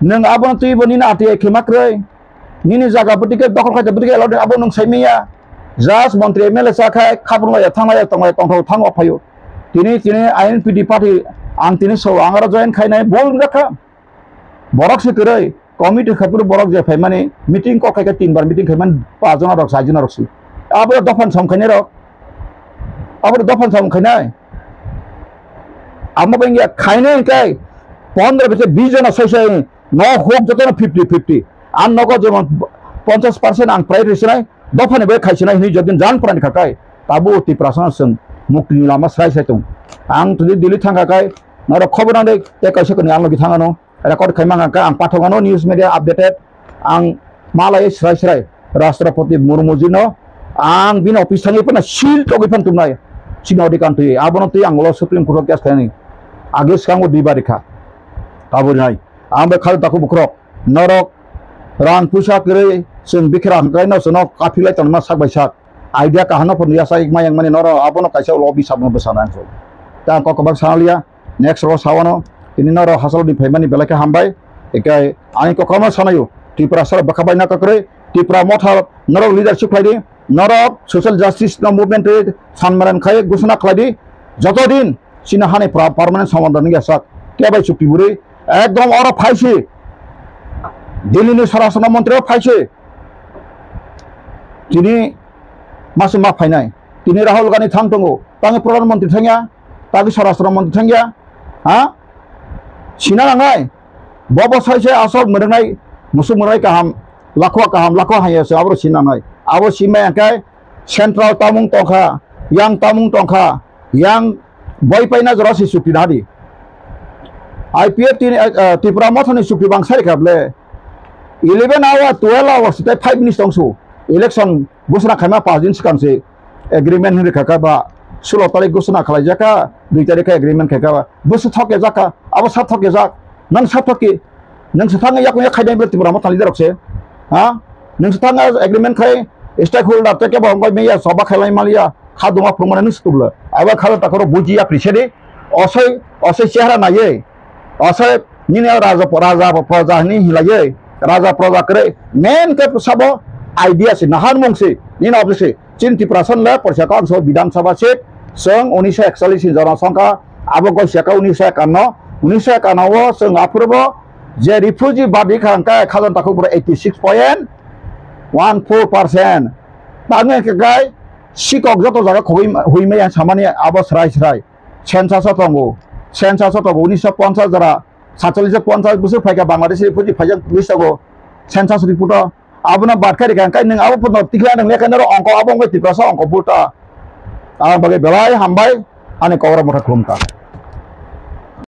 नों आबन तुइ बनि ना आते खेमाक्रै निनि जागा बटिके दखल खायते बटिके लादे आबो नों साइमिया जास मंत्री एमएलए साखाय खाबुंगाय थांलाय तंगाय तंथाव थांग अफायो तिनि आईएनपीडी पार्टी आं तिनि सौ आंगारा जয়েন खायनाय बोल रखा बरक से करे कमिटी खापुर बरक जे फाय माने मीटिंग को खायका 3 बार मीटिंग खायमान 5 जना रक 6 जना रकसी आबो दफान समखायनाय रक आबो दफान समखायनाय आमा बेंगिया खायनाय काय 15 बजे 20 जना सैसै न होक जतन 50-50 आन नगो जेमन 50% आं प्राइस रेसनाय दफाने बे खायसनाय नि जदिन जान प्रानि खाकाय ताबो ति प्रशासन मुक्ति लामा साइ साइतों आं तुदि दिल्ली थांगाकाय नर खबर नांदे ते कायसकनि आं लगे थांगानो रेकर्ड खायमांगा आं पाठगानो न्यूज मीडिया अपडेटेड आं मालाय स्राय स्राय राष्ट्रपति मुर्मुजिनो आं बिन अफिस थांगिफोरना सिल तगिफान तुमनाय सिनो अधिकांतयै आबनतै आंल सुप्रीम कोर्ट केस खायनि आगे सिगांगो दिबारिखा ताबोनाय आं बे खाल ताकु बुख्र नरक रां पुसा करे जों बिखेरा हंगायनो सनो काफिलाय तनमा साक बायसाक आइडिया कहनो पर निया साइक मायang माने नर आबनो कायसा लबि साबनो बसाना आंसो ता ककबाक सालिया नेक्स्ट रो सावनो तिनि नर हासल नि फैमानि बेलाके हामबाय एकाय आनि ककमा सानायो त्रिपुरा सर बखाबायना ककरे त्रिपुरा मथा नरक लीडरशिप खायदि नरक सोशल जस्टिस न मुभमेंट सानमारन खाय घोषणा खायदि जतदिन सिना हाने परमानेंट समाधान गेसाक केबाय चुक्ति बुरै एकदम और फाइसे दिल्ली नि सरासना मन्त्री फाइसे तिनि मासु मा फाइनाय दिनै राहुल गान्धी थां दङ ताङो प्रधानमन्त्री थांया ताङो स्वराष्ट्र मन्त्री थांया हा सिना लांनाय बबो साइसे आसल मोननाय मुसु मोननाय गाहाम लाखवा हायोसो आबो सिनांनाय आबो सिमायाखाय central तामुं टंखा yang tamung tongkha yang boy paina jora si supi nadi IPF Tripura mothoni supi bangsari kable 11 hour 12 hours tai 5 minutes tongsu election gosna khaima 5 din sikamse agreement hiri khaka ba 16 tarik gosna khalai jaka 2 tarik agreement khaka ba bosu thoke jaka abo sab thoke jak nang sab thoke nang sathanga yak yak khaidai Tripura mothali darokse ha nang sathanga agreement khai stakeholder take ba ngoi meya soba khalai malia खादुमा प्रमाण स्तुबल अब खाल तकर बुजिया प्रिसेदे असै चेहरा नाये असै निने राजा प्रजा नि हिलाये राजा प्रजा करे मेन के सब आइडिया से नहान मंगसे निन अबसे चिन्ति प्रसन ले परसाका अंश विधानसभा से सं 1941 जनसंख्या अब गयसाका 1951 सं आफुरब जे रिफ्यूजी बादी खांका खाजन तको 86.14% तांगे के गाय Sikok joto jaga hui me yang samani abo serai sensa sotongo 1950 jara 47 busur faika Bangladesh puji fajak bisago sensa riputo abuna batkari kan kai nang abo puno tikla nang lekan ro angko abo ngai tiprasa angko puta bagai belai hambai ane kawra mota kumta